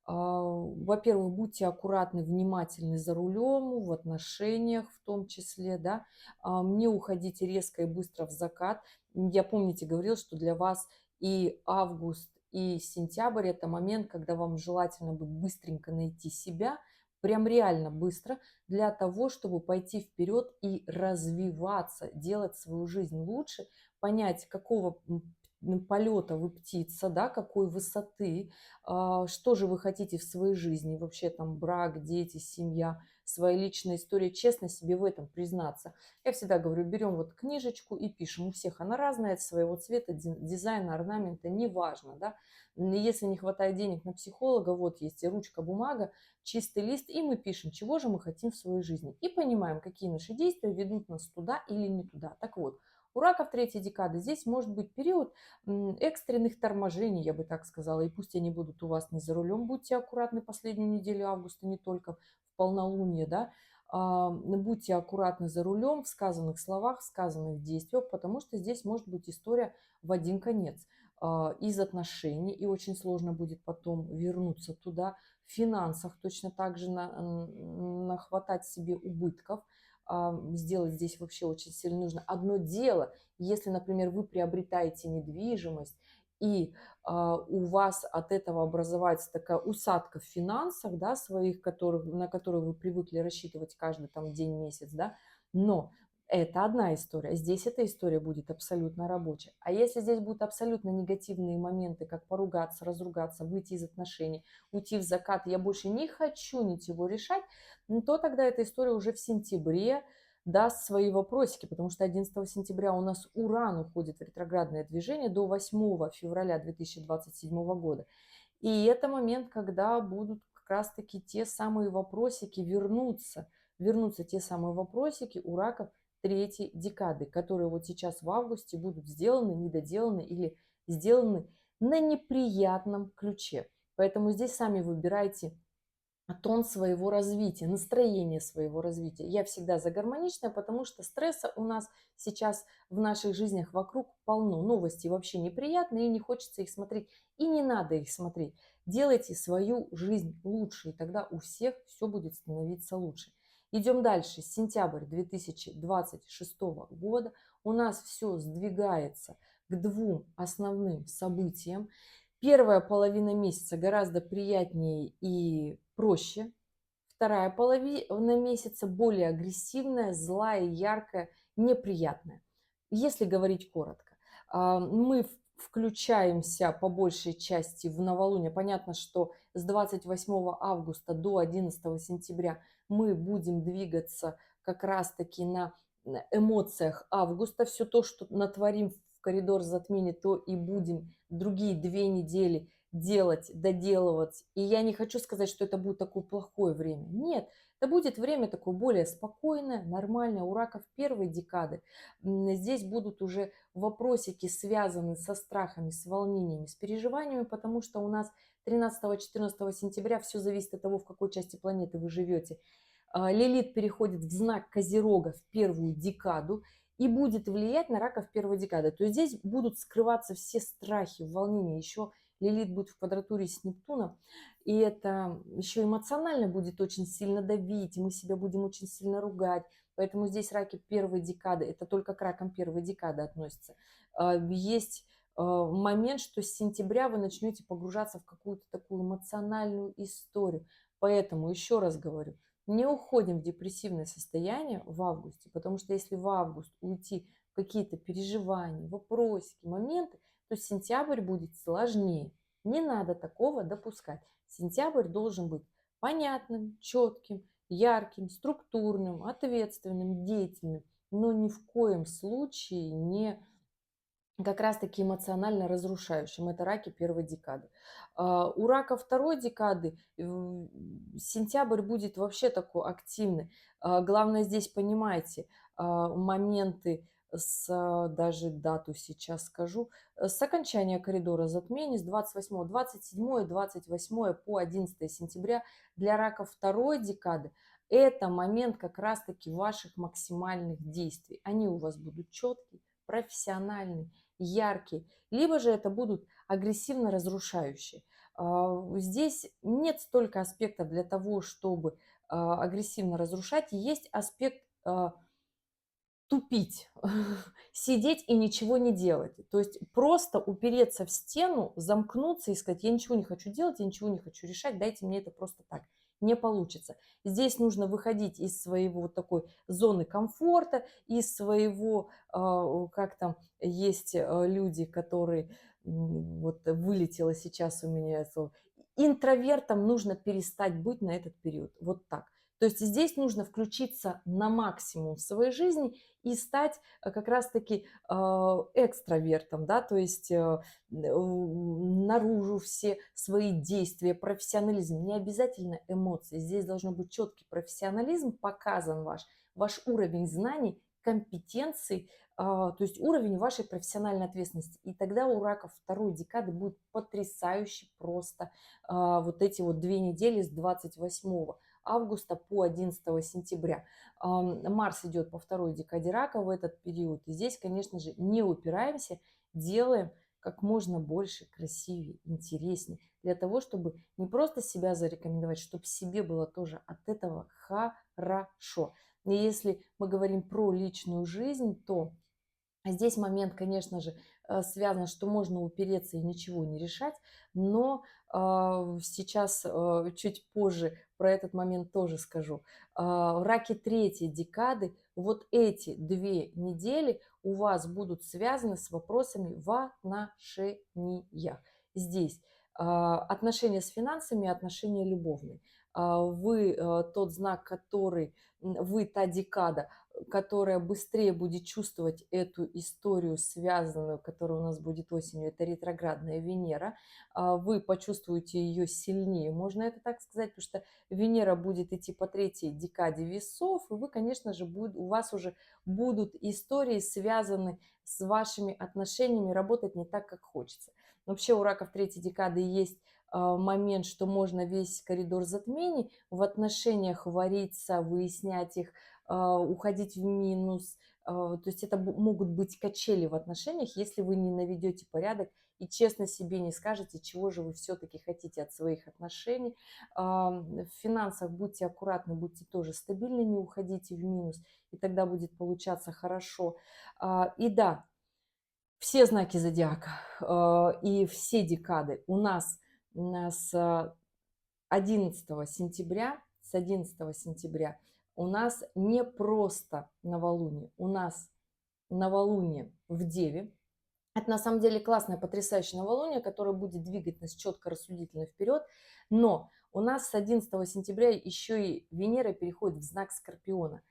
Во-первых, будьте аккуратны, внимательны за рулем, в отношениях в том числе, да, не уходите резко и быстро в закат. Я, помните, говорила, что для вас и август, и сентябрь – это момент, когда вам желательно бы быстренько найти себя, прям реально быстро, для того, чтобы пойти вперед и развиваться, делать свою жизнь лучше, понять, какого полета вы птица, да, какой высоты, что же вы хотите в своей жизни, вообще там брак, дети, семья, своя личная история, честно себе в этом признаться. Я всегда говорю, берем вот книжечку и пишем. У всех она разная, своего цвета, дизайна, орнамента, неважно, да. Если не хватает денег на психолога, вот есть и ручка, бумага, чистый лист, и мы пишем, чего же мы хотим в своей жизни. И понимаем, какие наши действия ведут нас туда или не туда. Так вот, у раков третьей декады здесь может быть период экстренных торможений, я бы так сказала, и пусть они будут у вас не за рулем, будьте аккуратны последнюю неделю августа, не только в полнолуние, да, будьте аккуратны за рулем в сказанных словах, в сказанных действиях, потому что здесь может быть история в один конец из отношений, и очень сложно будет потом вернуться туда. В финансах точно так же нахватать себе убытков, сделать здесь вообще очень сильно нужно. Одно дело, если, например, вы приобретаете недвижимость, и у вас от этого образовается такая усадка в финансах, да, своих, на которые вы привыкли рассчитывать каждый там день, месяц, да, но это одна история. Здесь эта история будет абсолютно рабочая. А если здесь будут абсолютно негативные моменты, как поругаться, разругаться, выйти из отношений, уйти в закат, я больше не хочу ничего решать, то тогда эта история уже в сентябре даст свои вопросики, потому что 11 сентября у нас Уран уходит в ретроградное движение до 8 февраля 2027 года. И это момент, когда будут как раз-таки те самые вопросики вернутся те самые вопросики у раков третьей декады, которые вот сейчас в августе будут сделаны, недоделаны или сделаны на неприятном ключе. Поэтому здесь сами выбирайте тон своего развития, настроение своего развития. Я всегда за гармоничное, потому что стресса у нас сейчас в наших жизнях вокруг полно. Новости вообще неприятные, и не хочется их смотреть, и не надо их смотреть. Делайте свою жизнь лучше, и тогда у всех все будет становиться лучше. Идем дальше. Сентябрь 2026 года. у нас все сдвигается к двум основным событиям. Первая половина месяца гораздо приятнее и проще. Вторая половина месяца более агрессивная, злая, яркая, неприятная. Если говорить коротко, мы включаемся по большей части в новолуние. Понятно, что с 28 августа до 11 сентября мы будем двигаться как раз-таки на эмоциях августа. Все то, что натворим в коридор затмений, то и будем другие 2 недели делать, доделывать. И я не хочу сказать, что это будет такое плохое время. Нет, это будет время такое более спокойное, нормальное. У раков первой декады здесь будут уже вопросики, связанные со страхами, с волнениями, с переживаниями, потому что у нас 13-14 сентября все зависит от того, в какой части планеты вы живете. Лилит переходит в знак Козерога в первую декаду и будет влиять на раков первой декады. То есть здесь будут скрываться все страхи, волнения. Еще Лилит будет в квадратуре с Нептуном, и это еще эмоционально будет очень сильно давить, мы себя будем очень сильно ругать. Поэтому здесь раки первой декады, это только к ракам первой декады относится. Есть момент, что с сентября вы начнете погружаться в какую-то такую эмоциональную историю. Поэтому еще раз говорю, не уходим в депрессивное состояние в августе, потому что если в август уйти в какие-то переживания, вопросики, моменты, то сентябрь будет сложнее. Не надо такого допускать. Сентябрь должен быть понятным, четким, ярким, структурным, ответственным, деятельным, но ни в коем случае не как раз-таки эмоционально разрушающим. Это раки первой декады. У рака второй декады сентябрь будет вообще такой активный. Главное здесь понимайте моменты даже дату сейчас скажу, с окончания коридора затмений с 28, 27, 28 по 11 сентября для раков второй декады это момент как раз-таки ваших максимальных действий. Они у вас будут четкие, профессиональные, яркие, либо же это будут агрессивно разрушающие. Здесь нет столько аспектов для того, чтобы агрессивно разрушать. Есть аспект тупить, сидеть и ничего не делать. То есть просто упереться в стену, замкнуться и сказать, я ничего не хочу делать, я ничего не хочу решать, дайте мне это просто так. Не получится. Здесь нужно выходить из своего вот такой зоны комфорта, из своего, как там есть люди, которые, вот вылетело сейчас у меня слово, интровертом нужно перестать быть на этот период. Вот так. То есть здесь нужно включиться на максимум в своей жизни и стать как раз-таки экстравертом, да, то есть наружу все свои действия, профессионализм. Не обязательно эмоции. Здесь должен быть четкий профессионализм, показан ваш уровень знаний, компетенций, то есть уровень вашей профессиональной ответственности. И тогда у раков второй декады будет потрясающе просто вот эти вот 2 недели с 28 августа по 11 сентября. Марс идет по второй декаде рака в этот период. И здесь, конечно же, не упираемся, делаем как можно больше, красивее, интереснее, для того, чтобы не просто себя зарекомендовать, чтобы себе было тоже от этого хорошо. И если мы говорим про личную жизнь, то здесь момент, конечно же, связан, что можно упереться и ничего не решать, но сейчас чуть позже про этот момент тоже скажу. Раки третьей декады, вот эти 2 недели у вас будут связаны с вопросами в отношениях. Здесь отношения с финансами, отношения любовные. Вы тот знак, который, вы та декада, которая быстрее будет чувствовать эту историю, связанную, которая у нас будет осенью, это ретроградная Венера, вы почувствуете ее сильнее, можно это так сказать, потому что Венера будет идти по третьей декаде весов, и вы, конечно же, у вас уже будут истории, связаны с вашими отношениями, работать не так, как хочется. Вообще у раков третьей декады есть момент, что можно весь коридор затмений в отношениях вариться, выяснять их, уходить в минус. То есть это могут быть качели в отношениях, если вы не наведете порядок и честно себе не скажете, чего же вы все-таки хотите от своих отношений. В финансах будьте аккуратны, будьте тоже стабильны, не уходите в минус, и тогда будет получаться хорошо. И да, все знаки зодиака и все декады у нас с 11 сентября, у нас не просто новолуние, у нас новолуние в Деве. Это на самом деле классное, потрясающее новолуние, которое будет двигать нас четко, рассудительно вперед. Но у нас с 11 сентября еще и Венера переходит в знак Скорпиона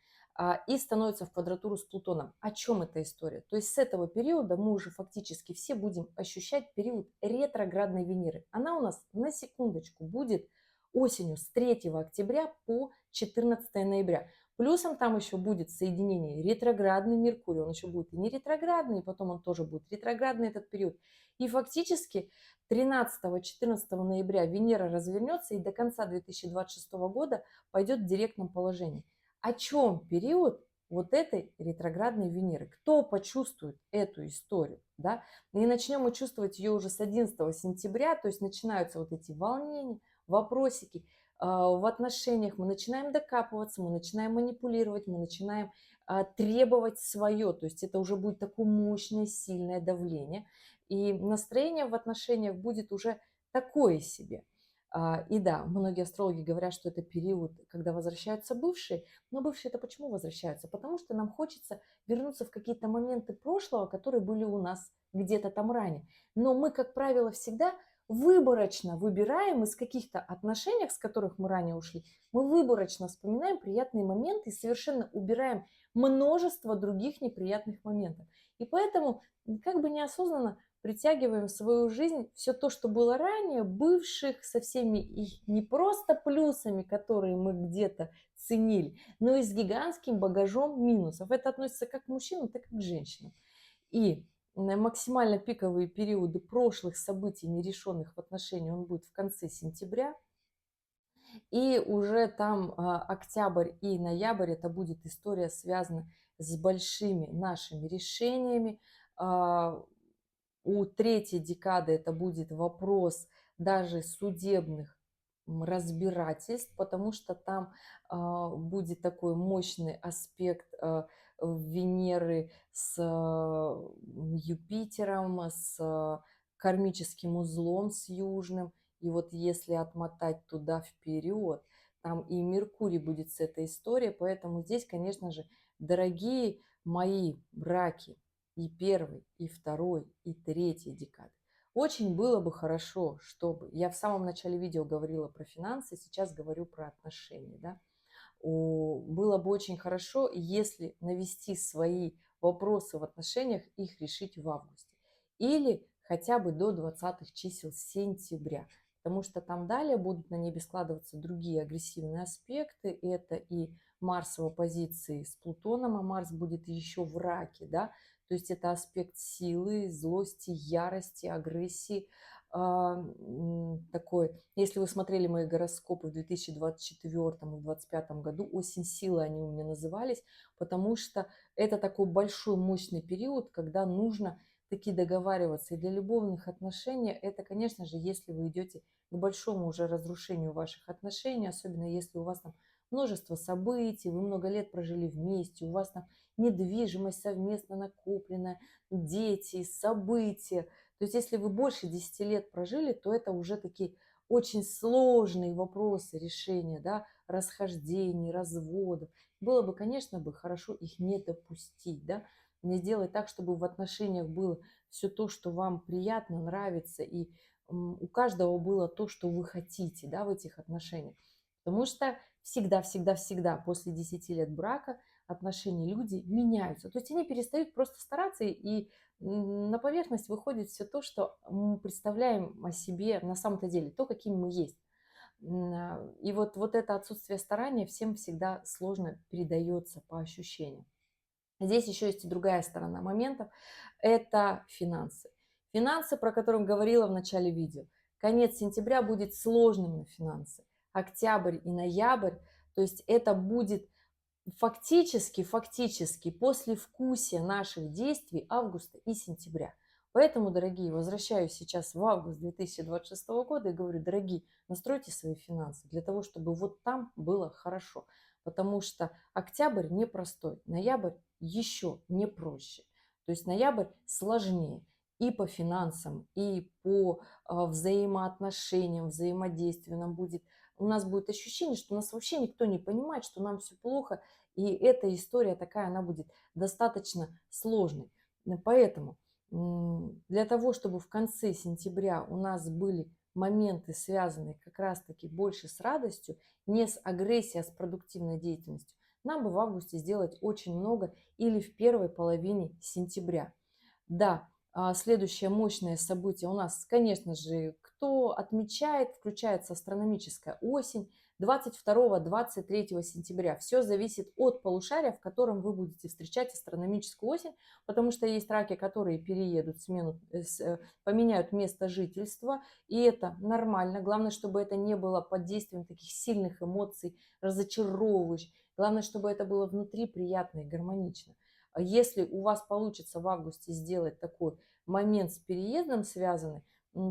и становится в квадратуру с Плутоном. О чем эта история? То есть с этого периода мы уже фактически все будем ощущать период ретроградной Венеры. Она у нас на секундочку будет осенью с 3 октября по 14 ноября. Плюсом там еще будет соединение ретроградный Меркурий, он еще будет и не ретроградный, и потом он тоже будет ретроградный этот период. И фактически 13-14 ноября Венера развернется и до конца 2026 года пойдет в директном положении. О чем период вот этой ретроградной Венеры? Кто почувствует эту историю? Да? И начнем мы чувствовать ее уже с 11 сентября, то есть начинаются вот эти волнения, вопросики в отношениях, мы начинаем докапываться, мы начинаем манипулировать, мы начинаем требовать свое, то есть это уже будет такое мощное, сильное давление, и настроение в отношениях будет уже такое себе. И да, многие астрологи говорят, что это период, когда возвращаются бывшие, но бывшие это почему возвращаются? Потому что нам хочется вернуться в какие-то моменты прошлого, которые были у нас где-то там ранее. Но мы, как правило, всегда выборочно выбираем из каких-то отношений, с которых мы ранее ушли, мы выборочно вспоминаем приятные моменты и совершенно убираем множество других неприятных моментов. И поэтому как бы неосознанно притягиваем в свою жизнь все то, что было ранее, бывших, со всеми их не просто плюсами, которые мы где-то ценили, но и с гигантским багажом минусов. Это относится как к мужчинам, так и к женщинам. И максимально пиковые периоды прошлых событий, нерешенных в отношении, он будет в конце сентября. И уже там октябрь и ноябрь, это будет история, связана с большими нашими решениями. У третьей декады это будет вопрос даже судебных разбирательств, потому что там будет такой мощный аспект Венеры с Юпитером, с кармическим узлом, с южным. И вот если отмотать туда вперед, там и Меркурий будет с этой историей, поэтому здесь, конечно же, дорогие мои браки, и первой, и второй, и третьей декады. Очень было бы хорошо, чтобы... Я в самом начале видео говорила про финансы, сейчас говорю про отношения. Да? Было бы очень хорошо, если навести свои вопросы в отношениях, их решить в августе. Или хотя бы до 20-х чисел сентября. Потому что там далее будут на небе складываться другие агрессивные аспекты. Это и Марс в оппозиции с Плутоном, а Марс будет еще в раке, да, то есть это аспект силы, злости, ярости, агрессии. Такой, если вы смотрели мои гороскопы в 2024 и 2025 году, осень силы они у меня назывались, потому что это такой большой мощный период, когда нужно таки договариваться. И для любовных отношений это, конечно же, если вы идете к большому уже разрушению ваших отношений, особенно если у вас там множество событий, вы много лет прожили вместе, у вас там недвижимость совместно накопленная, дети, события. То есть если вы больше 10 лет прожили, то это уже такие очень сложные вопросы решения, да, расхождений, разводов. Было бы, конечно, бы хорошо их не допустить, да, не сделать так, чтобы в отношениях было все то, что вам приятно, нравится, и у каждого было то, что вы хотите, да, в этих отношениях. Потому что всегда, всегда, всегда после 10 лет брака отношения люди меняются. То есть они перестают просто стараться, и на поверхность выходит все то, что мы представляем о себе на самом-то деле, то, каким мы есть. И вот это отсутствие старания всем всегда сложно передается по ощущениям. Здесь еще есть и другая сторона моментов. Это финансы. Финансы, про которые говорила в начале видео. Конец сентября будет сложным на финансы. Октябрь и ноябрь, то есть это будет фактически послевкусие наших действий августа и сентября. Поэтому, дорогие, возвращаюсь сейчас в август 2026 года и говорю, дорогие, настройте свои финансы для того, чтобы вот там было хорошо. Потому что октябрь непростой, ноябрь еще не проще. То есть ноябрь сложнее и по финансам, и по взаимоотношениям, взаимодействию нам будет. У нас будет ощущение, что нас вообще никто не понимает, что нам все плохо, и эта история такая, она будет достаточно сложной. Поэтому для того, чтобы в конце сентября у нас были моменты, связанные как раз-таки больше с радостью, не с агрессией, а с продуктивной деятельностью, нам бы в августе сделать очень много или в первой половине сентября. Да, следующее мощное событие у нас, конечно же, кто отмечает, включается астрономическая осень 22-23 сентября. Все зависит от полушария, в котором вы будете встречать астрономическую осень, потому что есть раки, которые переедут, поменяют место жительства, и это нормально. Главное, чтобы это не было под действием таких сильных эмоций, разочаровывающих. Главное, чтобы это было внутри приятно и гармонично. Если у вас получится в августе сделать такой момент с переездом связанный,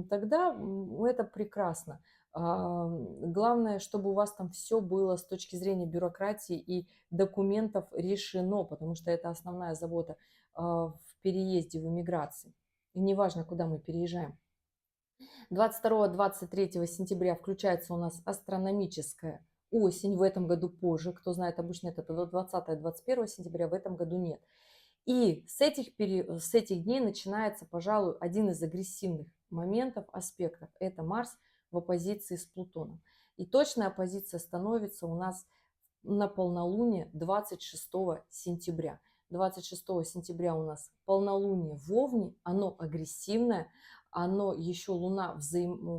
тогда это прекрасно. Главное, чтобы у вас там все было с точки зрения бюрократии и документов решено, потому что это основная забота в переезде, в эмиграции. И неважно, куда мы переезжаем. 22-23 сентября включается у нас астрономическая осень, в этом году позже. Кто знает, обычно это 20-21 сентября, в этом году нет. И с этих дней начинается, пожалуй, один из агрессивных моментов, аспектов. Это Марс в оппозиции с Плутоном. И точная оппозиция становится у нас на полнолуние 26 сентября. 26 сентября у нас полнолуние в Овне, оно агрессивное, оно еще Луна в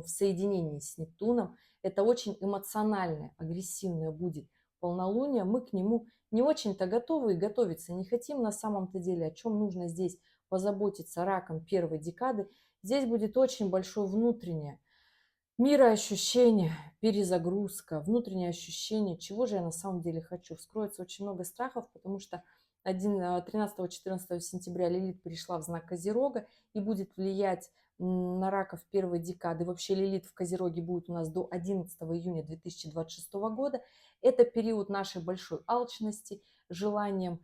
соединении с Нептуном. Это очень эмоциональное, агрессивное будет полнолуние. Мы к нему не очень-то готовы и готовиться не хотим на самом-то деле. О чем нужно здесь позаботиться раком первой декады? Здесь будет очень большое внутреннее мироощущение, перезагрузка, внутреннее ощущение, чего же я на самом деле хочу. Вскроется очень много страхов, потому что 13-14 сентября Лилит перешла в знак Козерога и будет влиять на раков первой декады. Вообще Лилит в Козероге будет у нас до 11 июня 2026 года. Это период нашей большой алчности, желанием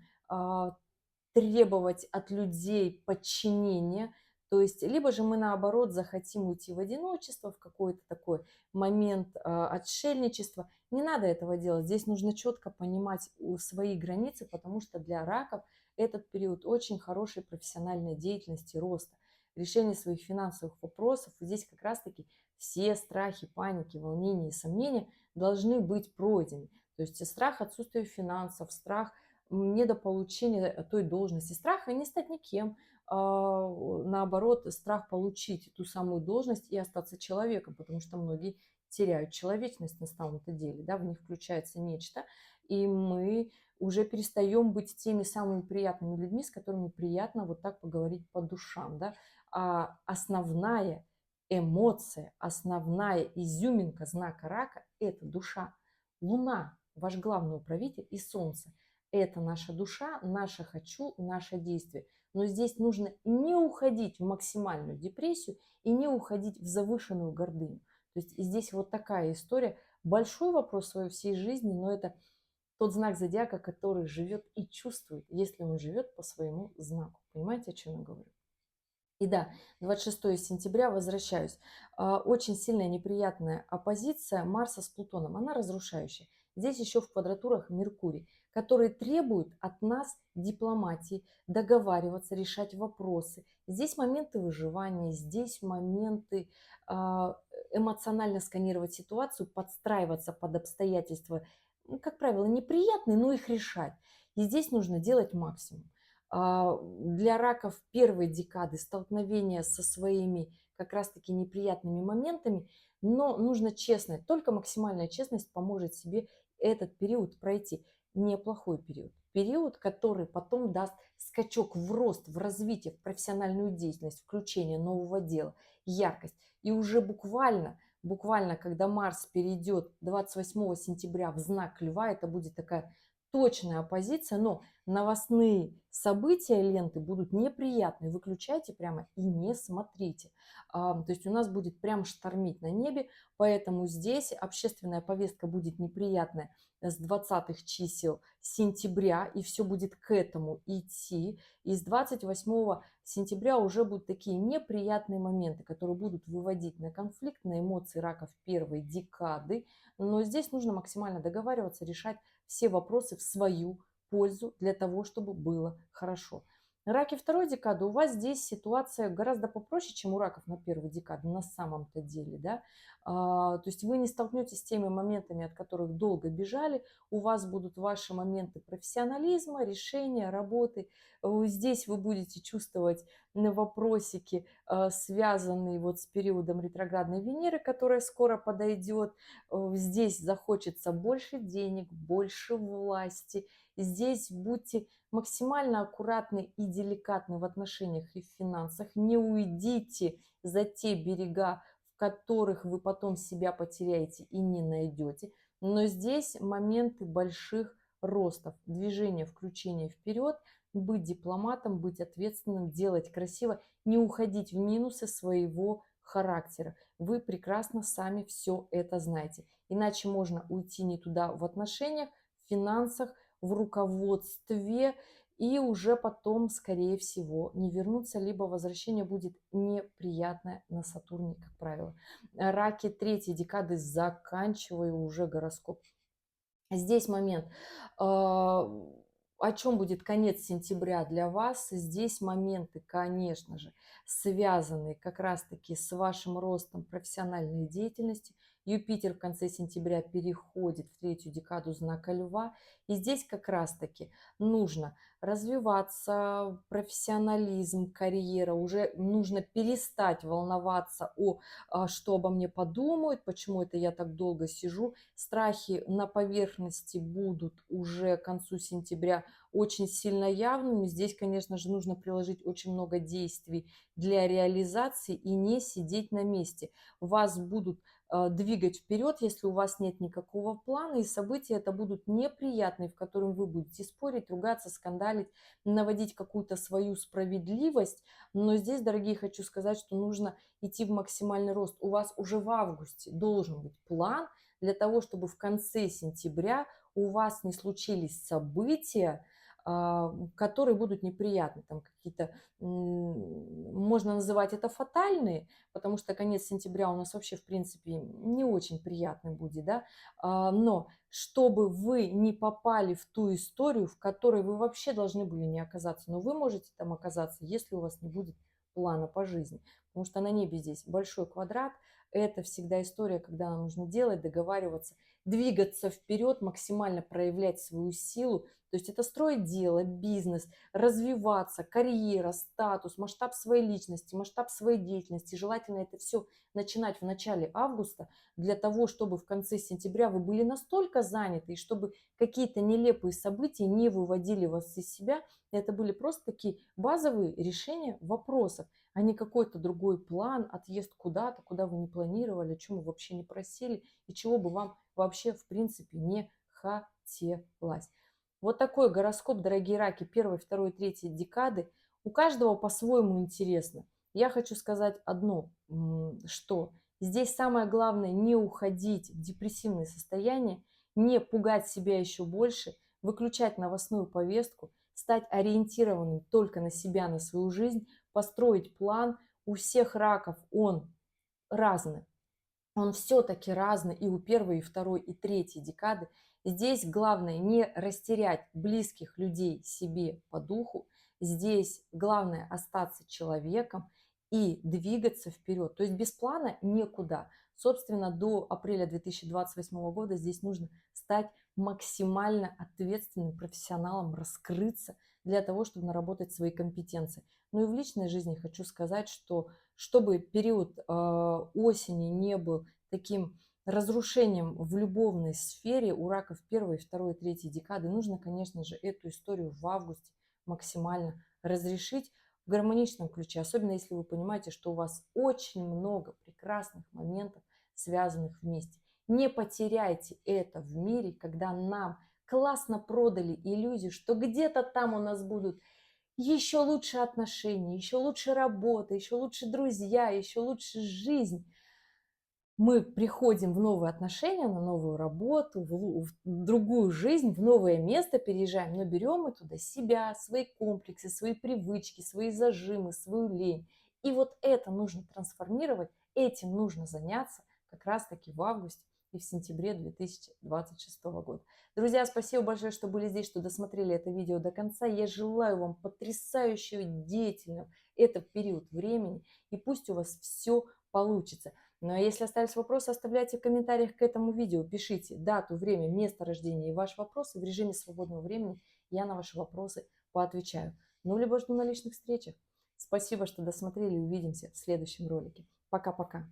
требовать от людей подчинения. То есть, либо же мы наоборот захотим уйти в одиночество, в какой-то такой момент отшельничества. Не надо этого делать. Здесь нужно четко понимать свои границы, потому что для раков этот период очень хорошей профессиональной деятельности, роста, решения своих финансовых вопросов. И здесь как раз-таки все страхи, паники, волнения и сомнения должны быть пройдены. То есть страх отсутствия финансов, страх недополучения той должности, страх не стать никем, наоборот, страх получить ту самую должность и остаться человеком, потому что многие теряют человечность на самом-то деле, да, в них включается нечто, и мы уже перестаем быть теми самыми приятными людьми, с которыми приятно вот так поговорить по душам, да, а основная эмоция, основная изюминка знака рака – это душа. Луна, ваш главный управитель, и Солнце – это наша душа, наше «хочу», наше действие. Но здесь нужно не уходить в максимальную депрессию и не уходить в завышенную гордыню. То есть здесь вот такая история. Большой вопрос своей всей жизни, но это тот знак зодиака, который живет и чувствует, если он живет по своему знаку. Понимаете, о чем я говорю? И да, 26 сентября возвращаюсь. Очень сильная неприятная оппозиция Марса с Плутоном. Она разрушающая. Здесь еще в квадратурах Меркурий, который требует от нас дипломатии, договариваться, решать вопросы. Здесь моменты выживания, здесь моменты эмоционально сканировать ситуацию, подстраиваться под обстоятельства, как правило, неприятные, но их решать. И здесь нужно делать максимум. Для раков первой декады столкновения со своими как раз-таки неприятными моментами, но нужно честно, только максимальная честность поможет себе этот период пройти. Неплохой период. Период, который потом даст скачок в рост, в развитие, в профессиональную деятельность, включение нового дела, яркость. И уже буквально, когда Марс перейдет 28 сентября в знак Льва, это будет такая точная оппозиция, но новостные события ленты будут неприятные. Выключайте прямо и не смотрите. То есть у нас будет прям штормить на небе, поэтому здесь общественная повестка будет неприятная с 20 чисел сентября, и все будет к этому идти. И с 28 сентября уже будут такие неприятные моменты, которые будут выводить на конфликт, на эмоции раков первой декады. Но здесь нужно максимально договариваться, решать все вопросы в свою пользу для того, чтобы было хорошо. Раки второй декады, у вас здесь ситуация гораздо попроще, чем у раков на первой декаде, на самом-то деле, да. То есть вы не столкнетесь с теми моментами, от которых долго бежали, у вас будут ваши моменты профессионализма, решения, работы. Здесь вы будете чувствовать на вопросики, связанные вот с периодом ретроградной Венеры, которая скоро подойдет. Здесь захочется больше денег, больше власти. Здесь будьте максимально аккуратны и деликатны в отношениях и в финансах. Не уйдите за те берега, в которых вы потом себя потеряете и не найдете. Но здесь моменты больших ростов, движения, включения вперед, быть дипломатом, быть ответственным, делать красиво, не уходить в минусы своего характера. Вы прекрасно сами все это знаете. Иначе можно уйти не туда в отношениях, в финансах, в руководстве, и уже потом, скорее всего, не вернуться, либо возвращение будет неприятное на Сатурне, как правило. Раки третьей декады, заканчиваю уже гороскоп. Здесь момент, о чем будет конец сентября для вас. Здесь моменты, конечно же, связанные как раз-таки с вашим ростом профессиональной деятельности. Юпитер в конце сентября переходит в третью декаду знака Льва. И здесь как раз-таки нужно развиваться, профессионализм, карьера. Уже нужно перестать волноваться что обо мне подумают, почему это я так долго сижу. Страхи на поверхности будут уже к концу сентября очень сильно явными. Здесь, конечно же, нужно приложить очень много действий для реализации и не сидеть на месте. Вас будут двигать вперед, если у вас нет никакого плана, и события это будут неприятные, в которых вы будете спорить, ругаться, скандалить, наводить какую-то свою справедливость. Но здесь, дорогие, хочу сказать, что нужно идти в максимальный рост. У вас уже в августе должен быть план для того, чтобы в конце сентября у вас не случились события, которые будут неприятны, там какие-то, можно называть это фатальные, потому что конец сентября у нас вообще, в принципе, не очень приятный будет, да, но чтобы вы не попали в ту историю, в которой вы вообще должны были не оказаться, но вы можете там оказаться, если у вас не будет плана по жизни, потому что на небе здесь большой квадрат, это всегда история, когда нам нужно делать, договариваться, двигаться вперед, максимально проявлять свою силу. То есть это строить дело, бизнес, развиваться, карьера, статус, масштаб своей личности, масштаб своей деятельности. Желательно это все начинать в начале августа, для того, чтобы в конце сентября вы были настолько заняты, и чтобы какие-то нелепые события не выводили вас из себя. Это были просто такие базовые решения вопросов, а не какой-то другой план, отъезд куда-то, куда вы не планировали, о чем вы вообще не просили, и чего бы вам вообще в принципе не хотелось. Вот такой гороскоп, дорогие раки, первой, второй, третьей декады. У каждого по-своему интересно. Я хочу сказать одно, что здесь самое главное не уходить в депрессивное состояние, не пугать себя еще больше, выключать новостную повестку, стать ориентированным только на себя, на свою жизнь, построить план. У всех раков он разный. Он все-таки разный и у первой, и второй, и третьей декады. Здесь главное не растерять близких людей себе по духу. Здесь главное остаться человеком и двигаться вперед. То есть без плана никуда. Собственно, до апреля 2028 года здесь нужно стать максимально ответственным профессионалом, раскрыться для того, чтобы наработать свои компетенции. Ну и в личной жизни хочу сказать, что чтобы период осени не был таким разрушением в любовной сфере у раков первой, второй, третьей декады, нужно, конечно же, эту историю в августе максимально разрешить в гармоничном ключе, особенно если вы понимаете, что у вас очень много прекрасных моментов, связанных вместе. Не потеряйте это в мире, когда нам классно продали иллюзию, что где-то там у нас будут еще лучше отношения, еще лучше работа, еще лучше друзья, еще лучше жизнь. Мы приходим в новые отношения, на новую работу, в другую жизнь, в новое место переезжаем, но берем мы туда себя, свои комплексы, свои привычки, свои зажимы, свою лень. И вот это нужно трансформировать, этим нужно заняться как раз-таки в августе и в сентябре 2026 года. Друзья, спасибо большое, что были здесь, что досмотрели это видео до конца. Я желаю вам потрясающего деятельного этот период времени, и пусть у вас все получится. Но если остались вопросы, оставляйте в комментариях к этому видео, пишите дату, время, место рождения и ваши вопросы в режиме свободного времени. Я на ваши вопросы поотвечаю. Ну, либо жду на личных встречах. Спасибо, что досмотрели. Увидимся в следующем ролике. Пока-пока.